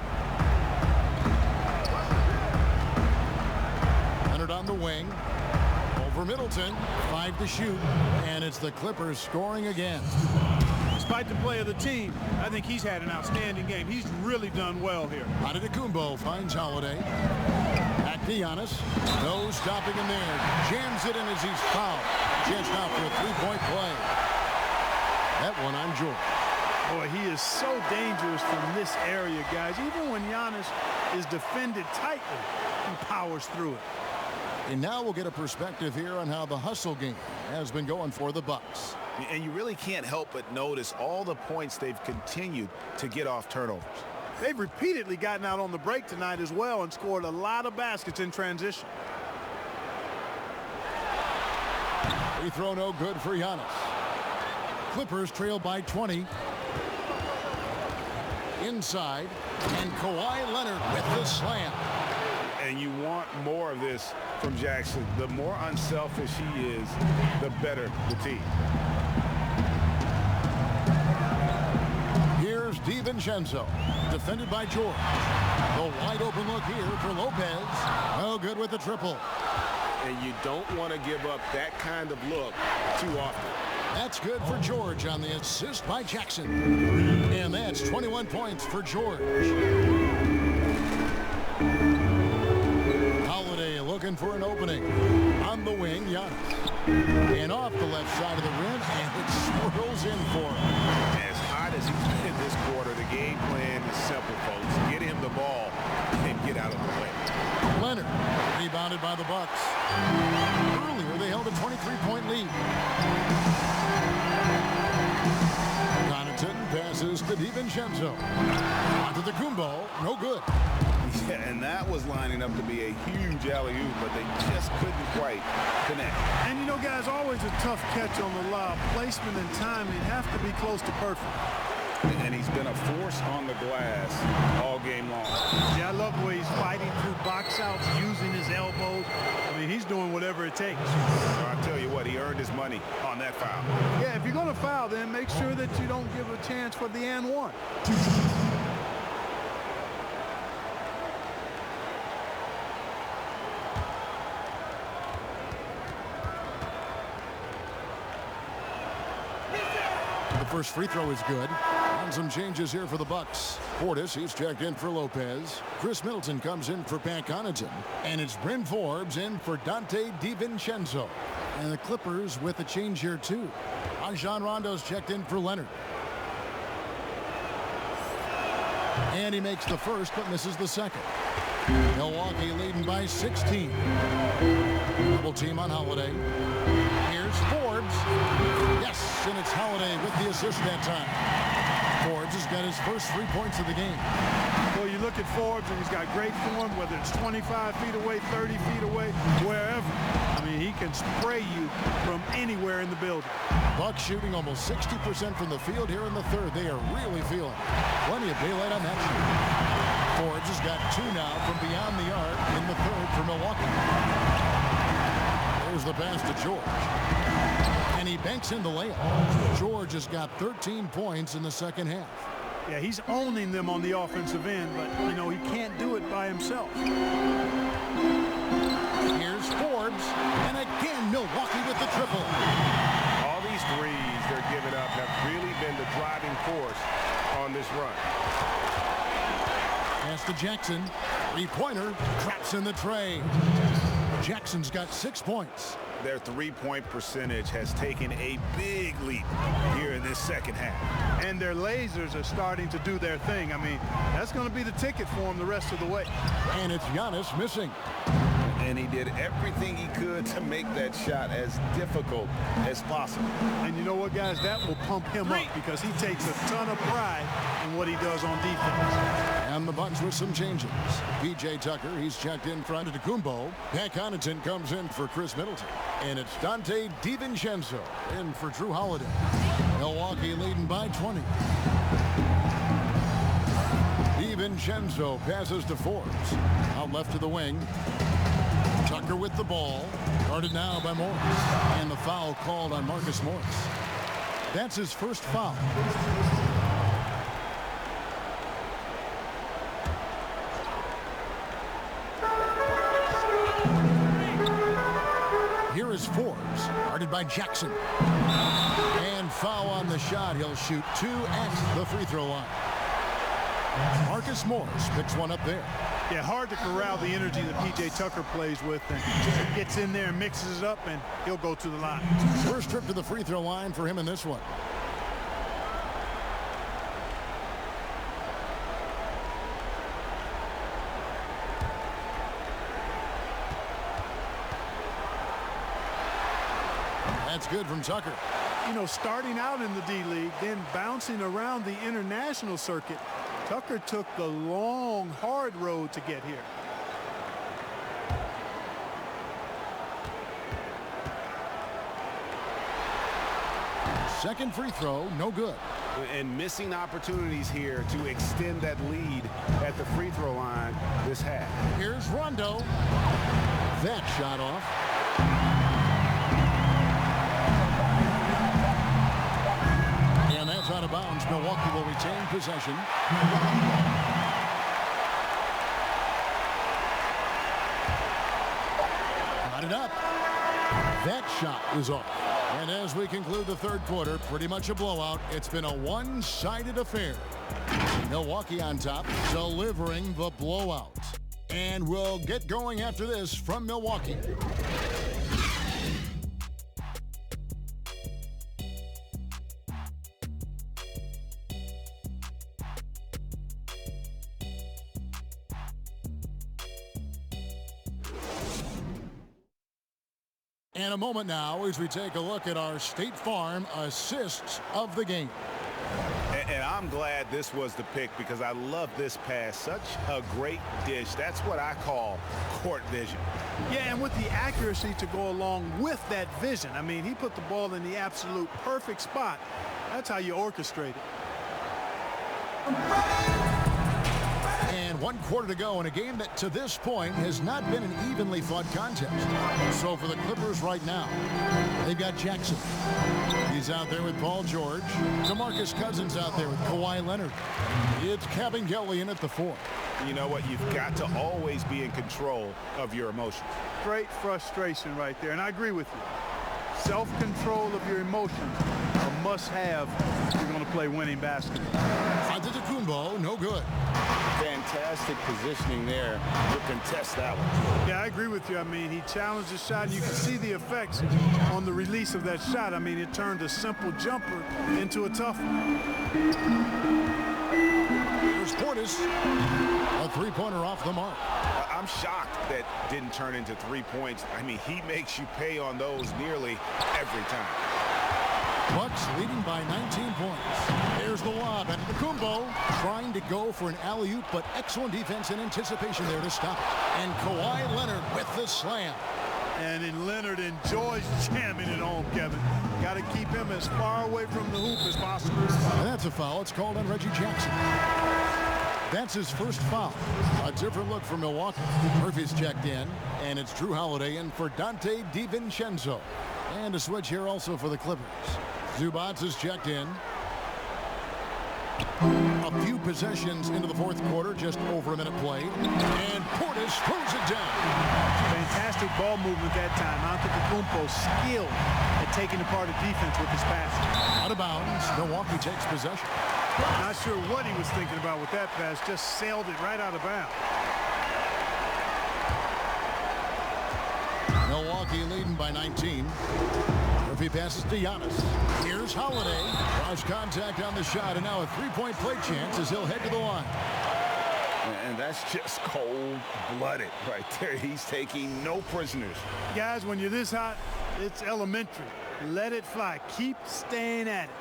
Leonard on the wing. Over Middleton. 5 to shoot, and it's the Clippers scoring again. Despite the play of the team, I think he's had an outstanding game. He's really done well here. Antetokounmpo finds Holiday. Back to Giannis. No stopping him there. Jams it in as he's fouled. Chance now for a three-point play. That one on George. Boy, he is so dangerous from this area, guys. Even when Giannis is defended tightly, he powers through it. And now we'll get a perspective here on how the hustle game has been going for the Bucks. And you really can't help but notice all the points they've continued to get off turnovers. They've repeatedly gotten out on the break tonight as well and scored a lot of baskets in transition. Free throw no good for Giannis. Clippers trail by 20. Inside, and Kawhi Leonard with the slam. And you want more of this from Jackson. The more unselfish he is, the better the team. Here's DiVincenzo, defended by George. The wide open look here for Lopez. No good with the triple. And you don't want to give up that kind of look too often. That's good for George on the assist by Jackson. And that's 21 points for George. Holiday looking for an opening. On the wing, Giannis. And off the left side of the rim, and it swirls in for him. As hot as he's been this quarter, the game plan is simple, folks. Get him the ball and get out of the way. Leonard, rebounded by the Bucks. Earlier, they held a 23-point lead. Connaughton passes to DiVincenzo. Onto the Kumbo, no good. Yeah, and that was lining up to be a huge alley-oop, but they just couldn't quite connect. And you know, guys, always a tough catch on the lob. Placement and timing have to be close to perfect. And he's been a force on the glass all game long. Yeah, I love the way he's fighting through box outs, using his elbows. I mean, he's doing whatever it takes. I'll tell you what, he earned his money on that foul. Yeah, if you're going to foul, then make sure that you don't give a chance for the and one. The first free throw is good. And some changes here for the Bucks. Portis, he's checked in for Lopez. Chris Middleton comes in for Pat Connaughton. And it's Bryn Forbes in for Dante DiVincenzo. And the Clippers with a change here too. Rajon Rondo's checked in for Leonard. And he makes the first but misses the second. Milwaukee leading by 16. Double team on Holiday. Here's Forbes. Yes, and it's Holiday with the assist that time. Forbes has got his first 3 points of the game. Well, you look at Forbes, and he's got great form, whether it's 25 feet away, 30 feet away, wherever. I mean, he can spray you from anywhere in the building. Bucks shooting almost 60% from the field here in the third. They are really feeling it. Plenty of daylight on that shoot. Forbes has got 2 now from beyond the arc in the third for Milwaukee. There's the pass to George. And he banks in the layup. George has got 13 points in the second half. Yeah, he's owning them on the offensive end, but, you know, he can't do it by himself. Here's Forbes. And again, Milwaukee with the triple. All these threes they're giving up have really been the driving force on this run. Pass to Jackson. Three-pointer. Traps in the tray. Jackson's got 6 points. Their three-point percentage has taken a big leap here in this second half. And their lasers are starting to do their thing. I mean, that's going to be the ticket for them the rest of the way. And it's Giannis missing. And he did everything he could to make that shot as difficult as possible. And you know what, guys? That will pump him up because he takes a ton of pride in what he does on defense. And the Bucks with some changes. P.J. Tucker, he's checked in front of Kumbo. Pat Connaughton comes in for Chris Middleton. And it's Dante DiVincenzo in for Drew Holiday. Milwaukee leading by 20. DiVincenzo passes to Forbes. Out left to the wing. Tucker with the ball. Guarded now by Morris. And the foul called on Marcus Morris. That's his first foul. Here is Forbes, guarded by Jackson. And foul on the shot. He'll shoot 2 at the free throw line. Marcus Morris picks one up there. Yeah, hard to corral the energy that P.J. Tucker plays with. And he gets in there and mixes it up, and he'll go to the line. First trip to the free throw line for him in this one. That's good from Tucker. You know, starting out in the D-League, then bouncing around the international circuit, Tucker took the long, hard road to get here. Second free throw, no good. And missing opportunities here to extend that lead at the free throw line this half. Here's Rondo. That shot off. And that's out of bounds. Milwaukee will retain possession. Got it up. That shot is off. And as we conclude the third quarter, pretty much a blowout. It's been a one-sided affair. Milwaukee on top, delivering the blowout. And we'll get going after this from Milwaukee. And a moment now as we take a look at our State Farm assists of the game. And I'm glad this was the pick because I love this pass. Such a great dish. That's what I call court vision. Yeah, and with the accuracy to go along with that vision. I mean, he put the ball in the absolute perfect spot. That's how you orchestrate it. And 1 quarter to go in a game that to this point has not been an evenly fought contest. So for the Clippers right now, they've got Jackson. He's out there with Paul George. DeMarcus Cousins out there with Kawhi Leonard. It's Kabengele in at the 4. You know what? You've got to always be in control of your emotions. Great frustration right there, and I agree with you. Self-control of your emotions are a must-have if you're going to play winning basketball. Antetokounmpo, no good. Fantastic positioning there to contest that one. Yeah, I agree with you. I mean, he challenged the shot, and you can see the effects on the release of that shot. I mean, it turned a simple jumper into a tough one. Here's Portis. A three-pointer off the mark. I'm shocked that didn't turn into 3 points. I mean, he makes you pay on those nearly every time. Bucks leading by 19 points. There's the lob, and Antetokounmpo trying to go for an alley-oop, but excellent defense and anticipation there to stop it. And Kawhi Leonard with the slam. And then Leonard enjoys jamming it home, Kevin. Got to keep him as far away from the hoop as possible. And that's a foul. It's called on Reggie Jackson. That's his first foul. A different look for Milwaukee. Murphy's checked in, and it's Drew Holiday in for Dante DiVincenzo. And a switch here also for the Clippers. Zubac is checked in. A few possessions into the fourth quarter, just over a minute played. And Portis throws it down. Fantastic ball movement that time. Antetokounmpo skilled at taking apart a defense with his passing. Out of bounds, Milwaukee takes possession. Not sure what he was thinking about with that pass. Just sailed it right out of bounds. Milwaukee leading by 19. Murphy passes to Giannis. Here's Holiday. Cross contact on the shot, and now a three-point play chance as he'll head to the line. And that's just cold-blooded right there. He's taking no prisoners. Guys, when you're this hot, it's elementary. Let it fly. Keep staying at it.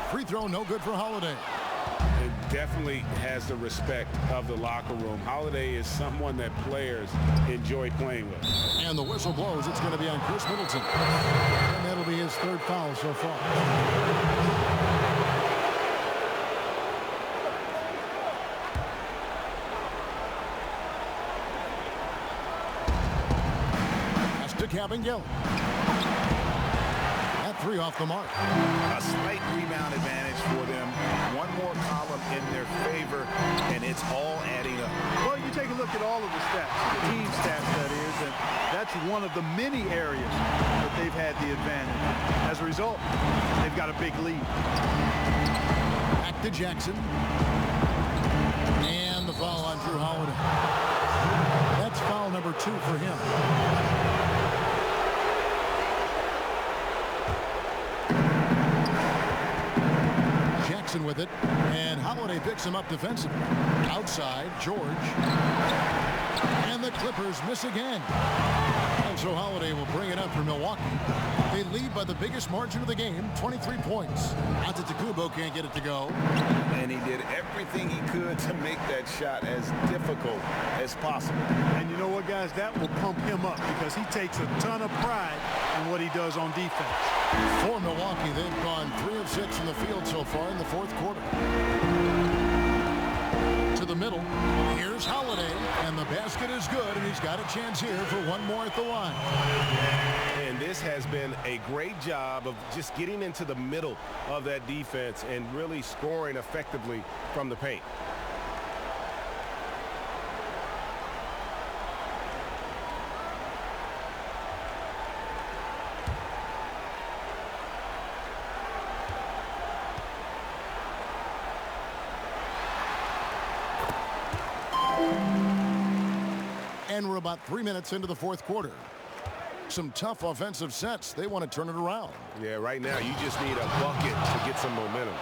Free throw, no good for Holiday. It definitely has the respect of the locker room. Holiday is someone that players enjoy playing with. And the whistle blows. It's going to be on Chris Middleton. And that'll be his third foul so far. That's to Kabengele. Three off the mark. A slight rebound advantage for them. One more column in their favor, and it's all adding up. Well, you take a look at all of the stats, the team stats that is, and that's one of the many areas that they've had the advantage. As a result, they've got a big lead. Back to Jackson. And the foul on Drew Holiday. That's foul number 2 for him. Jackson with it, and Holiday picks him up defensively. Outside, George. And the Clippers miss again. And so Holiday will bring it up for Milwaukee. They lead by the biggest margin of the game, 23 points. Antetokounmpo can't get it to go. And he did everything he could to make that shot as difficult as possible. And you know what, guys? That will pump him up because he takes a ton of pride in what he does on defense. For Milwaukee, they've gone 3 of 6 from the field so far in the fourth quarter. To the middle. Here's Holiday, and the basket is good, and he's got a chance here for one more at the line. And this has been a great job of just getting into the middle of that defense and really scoring effectively from the paint. And we're about 3 minutes into the fourth quarter. Some tough offensive sets. They want to turn it around. Yeah, right now you just need a bucket to get some momentum.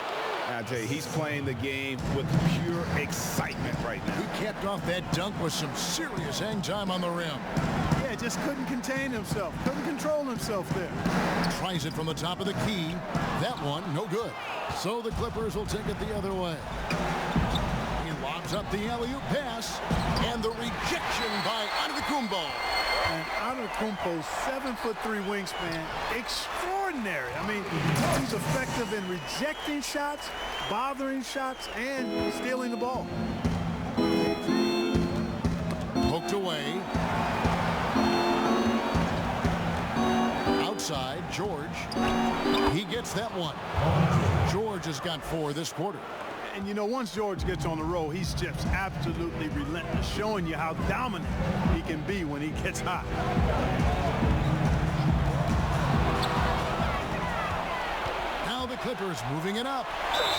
I tell you, he's playing the game with pure excitement right now. He capped off that dunk with some serious hang time on the rim. Yeah, just couldn't contain himself. Couldn't control himself there. Tries it from the top of the key. That one, no good. So the Clippers will take it the other way. He lobs up the alley-oop pass. And the rejection by Antetokounmpo. And Antetokounmpo's 7'3" wingspan, extraordinary. I mean, he's effective in rejecting shots, bothering shots, and stealing the ball. Poked away. Outside, George. He gets that one. George has got 4 this quarter. And, you know, once George gets on the roll, he's just absolutely relentless, showing you how dominant he can be when he gets hot. Now the Clippers moving it up.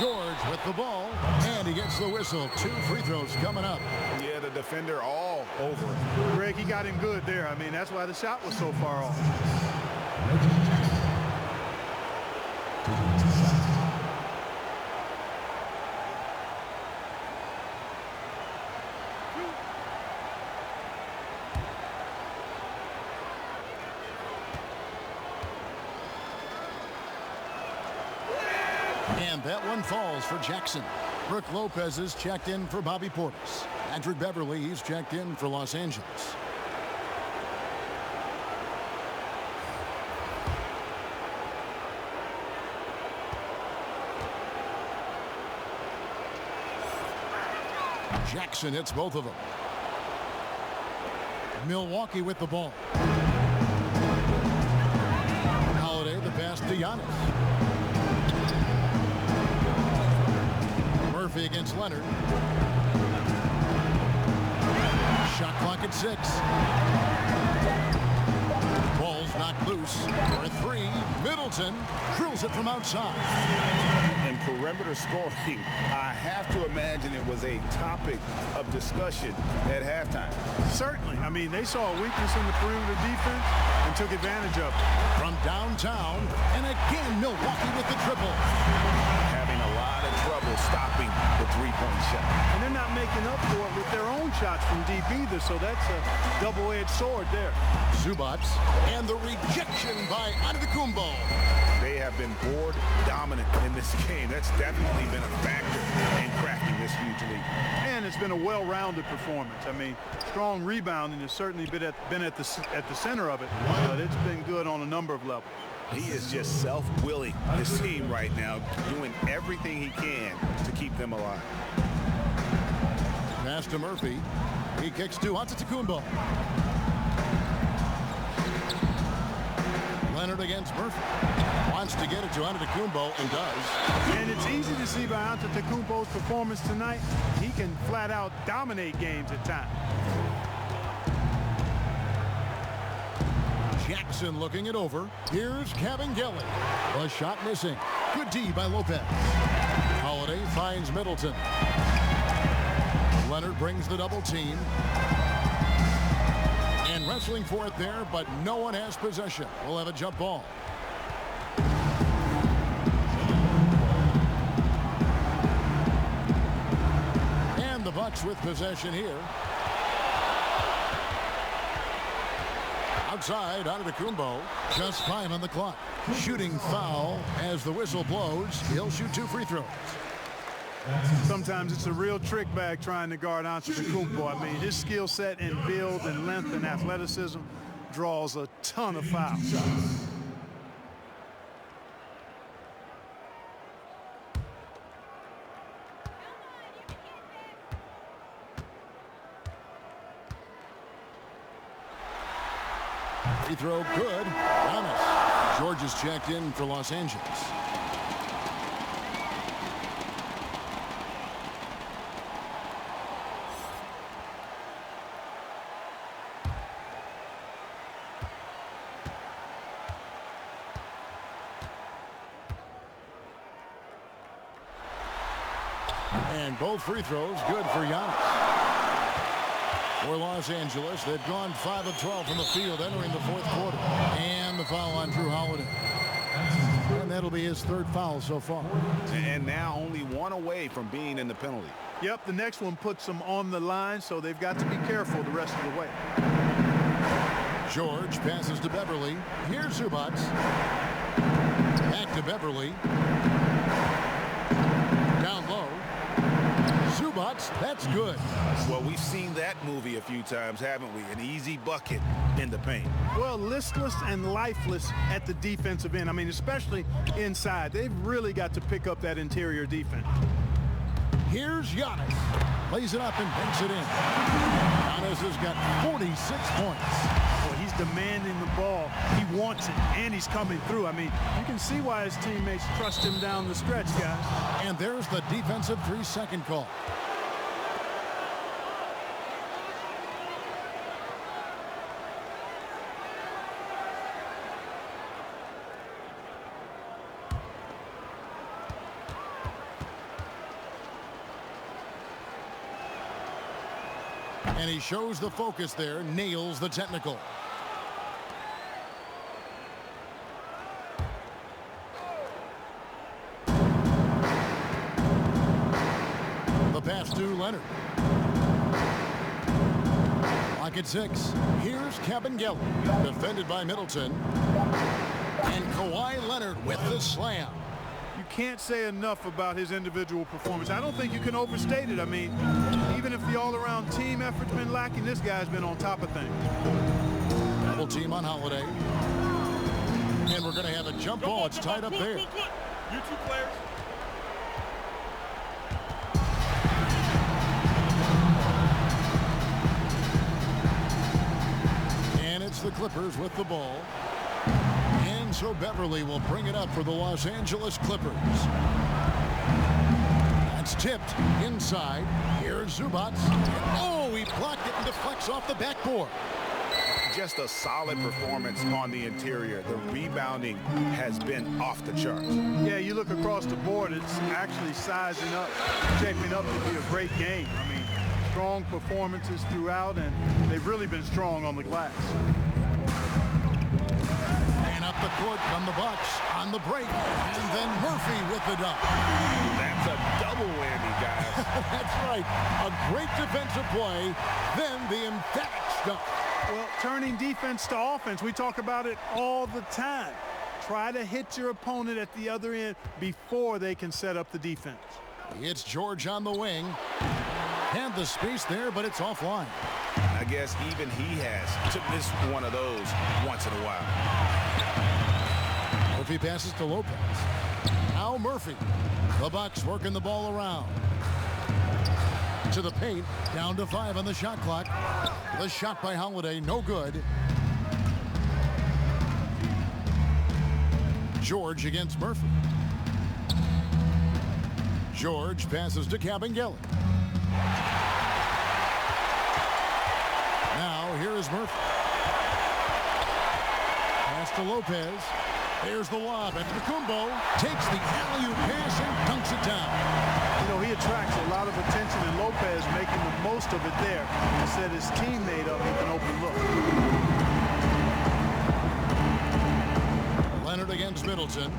George with the ball, and he gets the whistle. 2 free throws coming up. Yeah, the defender all over it. Greg, he got him good there. I mean, that's why the shot was so far off. And that one falls for Jackson. Brooke Lopez is checked in for Bobby Portis. Patrick Beverly, he's checked in for Los Angeles. Jackson hits both of them. Milwaukee with the ball. Holiday, the pass to Giannis. Murphy against Leonard. Shot clock at 6. Ball's knocked loose for a 3. Middleton drills it from outside. And perimeter scoring, I have to imagine it was a topic of discussion at halftime. Certainly. I mean, they saw a weakness in the perimeter defense and took advantage of it. From downtown, and again Milwaukee with the triple. Having a lot of trouble stopping the three-point shot. And they're not making up for it with their own shots from deep either, so that's a double-edged sword there. Zubac, and the rejection by Antetokounmpo. They have been board dominant in this game. That's definitely been a factor in cracking this huge lead. And it's been a well-rounded performance. I mean, strong rebounding has certainly been at the center of it, but it's been good on a number of levels. He is just self-willing, this team right now, doing everything he can to keep them alive. Pass to Murphy. He kicks to Antetokounmpo. Leonard against Murphy. Wants to get it to Antetokounmpo and does. And it's easy to see by Antetokounmpo's performance tonight. He can flat out dominate games at times. Jackson looking it over. Here's Kabengele. A shot missing. Good D by Lopez. Holiday finds Middleton. Leonard brings the double team. And wrestling for it there, but no one has possession. We'll have a jump ball. And the Bucks with possession here. Outside, Antetokounmpo. Just 5 on the clock. Shooting foul as the whistle blows. He'll shoot 2 free throws. Sometimes it's a real trick bag trying to guard Antetokounmpo. I mean, his skill set in build and length and athleticism draws a ton of fouls. Free throw good. Giannis. George is checked in for Los Angeles. And both free throws good for Giannis. For Los Angeles, they've gone 5 of 12 from the field entering the 4th quarter. And the foul on Drew Holiday. And that'll be his 3rd foul so far. And now only 1 away from being in the penalty. Yep, the next one puts them on the line, so they've got to be careful the rest of the way. George passes to Beverly. Here's Zubac. Back to Beverly. Down low. Zubac, that's good. Well, we've seen that movie a few times, haven't we? An easy bucket in the paint. Well, listless and lifeless at the defensive end. I mean, especially inside. They've really got to pick up that interior defense. Here's Giannis. Plays it up and banks it in. Giannis has got 46 points. Well, he's demanding the ball. He wants it, and he's coming through. I mean, you can see why his teammates trust him down the stretch, guys. And there's the defensive 3-second call. And he shows the focus there, nails the technical. The pass to Leonard. Lock at 6. Here's Kabengele, defended by Middleton. And Kawhi Leonard with the slam. You can't say enough about his individual performance. I don't think you can overstate it. I mean, even if the all-around team effort's been lacking, this guy's been on top of things. Double team on Holiday. And we're going to have a jump ball. It's tied up there. You 2 players. And it's the Clippers with the ball. And so Beverly will bring it up for the Los Angeles Clippers. That's tipped inside. Here's Zubac. Oh, he blocked it and deflects off the backboard. Just a solid performance on the interior. The rebounding has been off the charts. Yeah, you look across the board, it's actually sizing up, shaping up to be a great game. I mean, strong performances throughout, and they've really been strong on the glass. Up the court from the Bucks on the break, and then Murphy with the dunk. That's a double whammy, guys. That's right. A great defensive play, then the emphatic dunk. Well, turning defense to offense, we talk about it all the time. Try to hit your opponent at the other end before they can set up the defense. It's George on the wing. Had the space there, but it's offline. I guess even he has to miss one of those once in a while. Murphy passes to Lopez. Now Murphy. The Bucks working the ball around. To the paint. Down to 5 on the shot clock. The shot by Holiday, no good. George against Murphy. George passes to Kabengele. Now here is Murphy. Pass to Lopez. There's the lob, and Antetokounmpo takes the alley-oop pass and dunks it down. You know, he attracts a lot of attention, and Lopez making the most of it there to set his teammate up with an open look. Leonard against Middleton,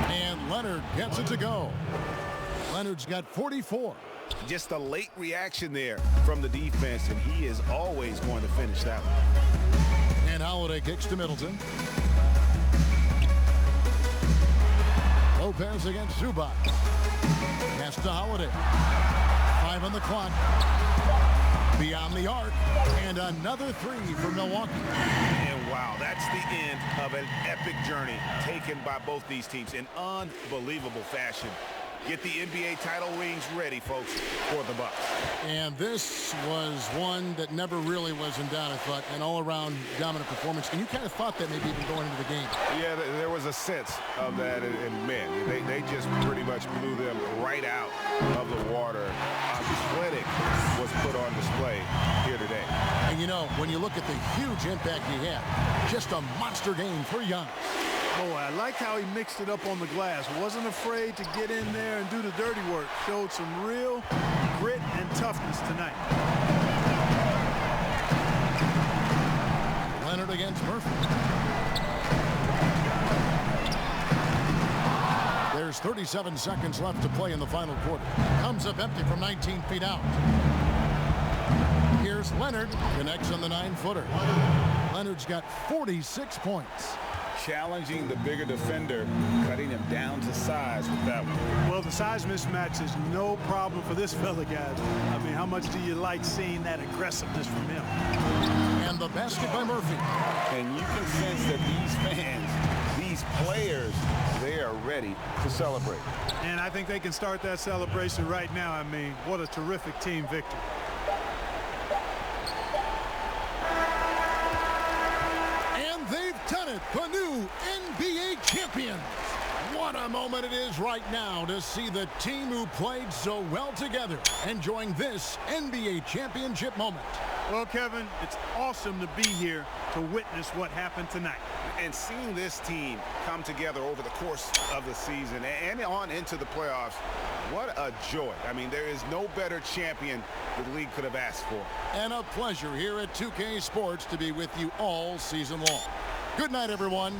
and Leonard gets it to go. Leonard's got 44. Just a late reaction there from the defense, and he is always going to finish that one. And Holiday kicks to Middleton. Lopez against Zubac. Pass to Holiday. 5 on the clock. Beyond the arc. And another 3 for Milwaukee. And wow, that's the end of an epic journey taken by both these teams in unbelievable fashion. Get the NBA title rings ready, folks, for the Bucks. And this was one that never really was in doubt, I thought, an all-around dominant performance. And you kind of thought that maybe even going into the game. Yeah, there was a sense of that, and man, they just pretty much blew them right out of the water. A clinic was put on display here today. And you know, when you look at the huge impact he had, just a monster game for Giannis. Oh, I like how he mixed it up on the glass. Wasn't afraid to get in there and do the dirty work. Showed some real grit and toughness tonight. Leonard against Murphy. There's 37 seconds left to play in the final quarter. Comes up empty from 19 feet out. Here's Leonard. Connects on the 9-footer. Leonard's got 46 points. Challenging the bigger defender, cutting him down to size with that one. Well, the size mismatch is no problem for this fella, guys. I mean, how much do you like seeing that aggressiveness from him? And the basket by Murphy. And you can sense that these fans, these players, they are ready to celebrate. And I think they can start that celebration right now. I mean, what a terrific team victory. The new NBA champions. What a moment it is right now to see the team who played so well together enjoying this NBA championship moment. Well, Kevin, it's awesome to be here to witness what happened tonight. And seeing this team come together over the course of the season and on into the playoffs, what a joy. I mean, there is no better champion the league could have asked for. And a pleasure here at 2K Sports to be with you all season long. Good night, everyone.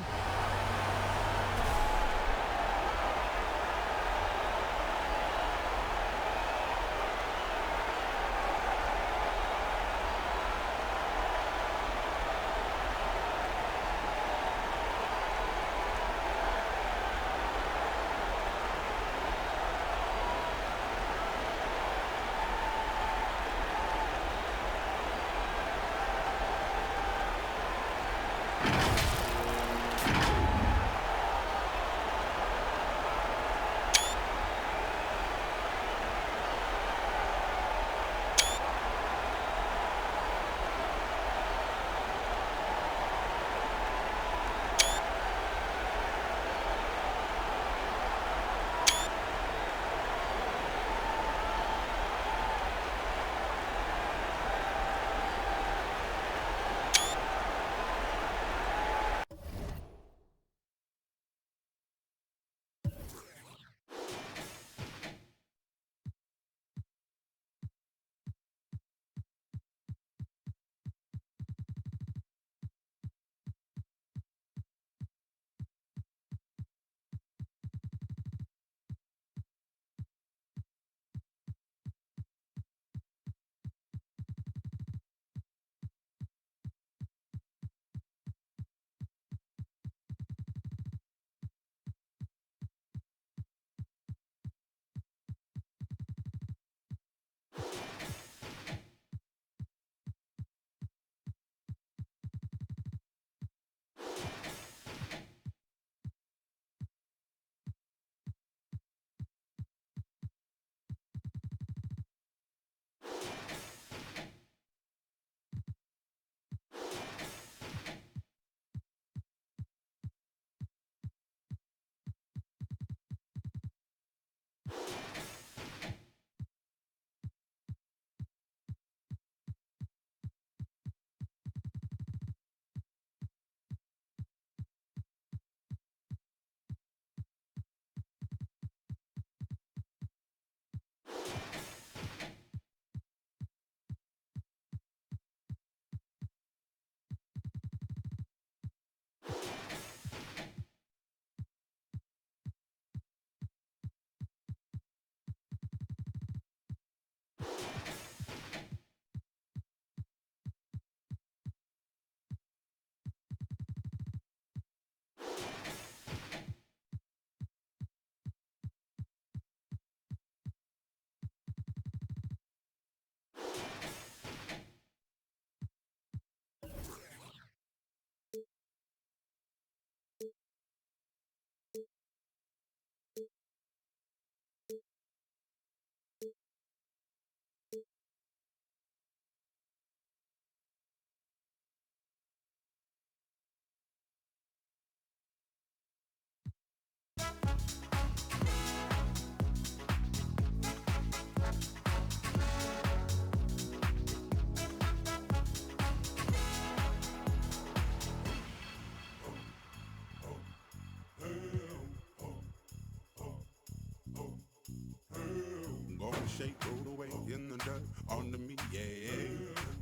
shake, roll the weight in the dirt under me, yeah.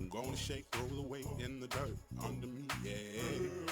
I'm gonna shake, roll the weight in the dirt under me, yeah.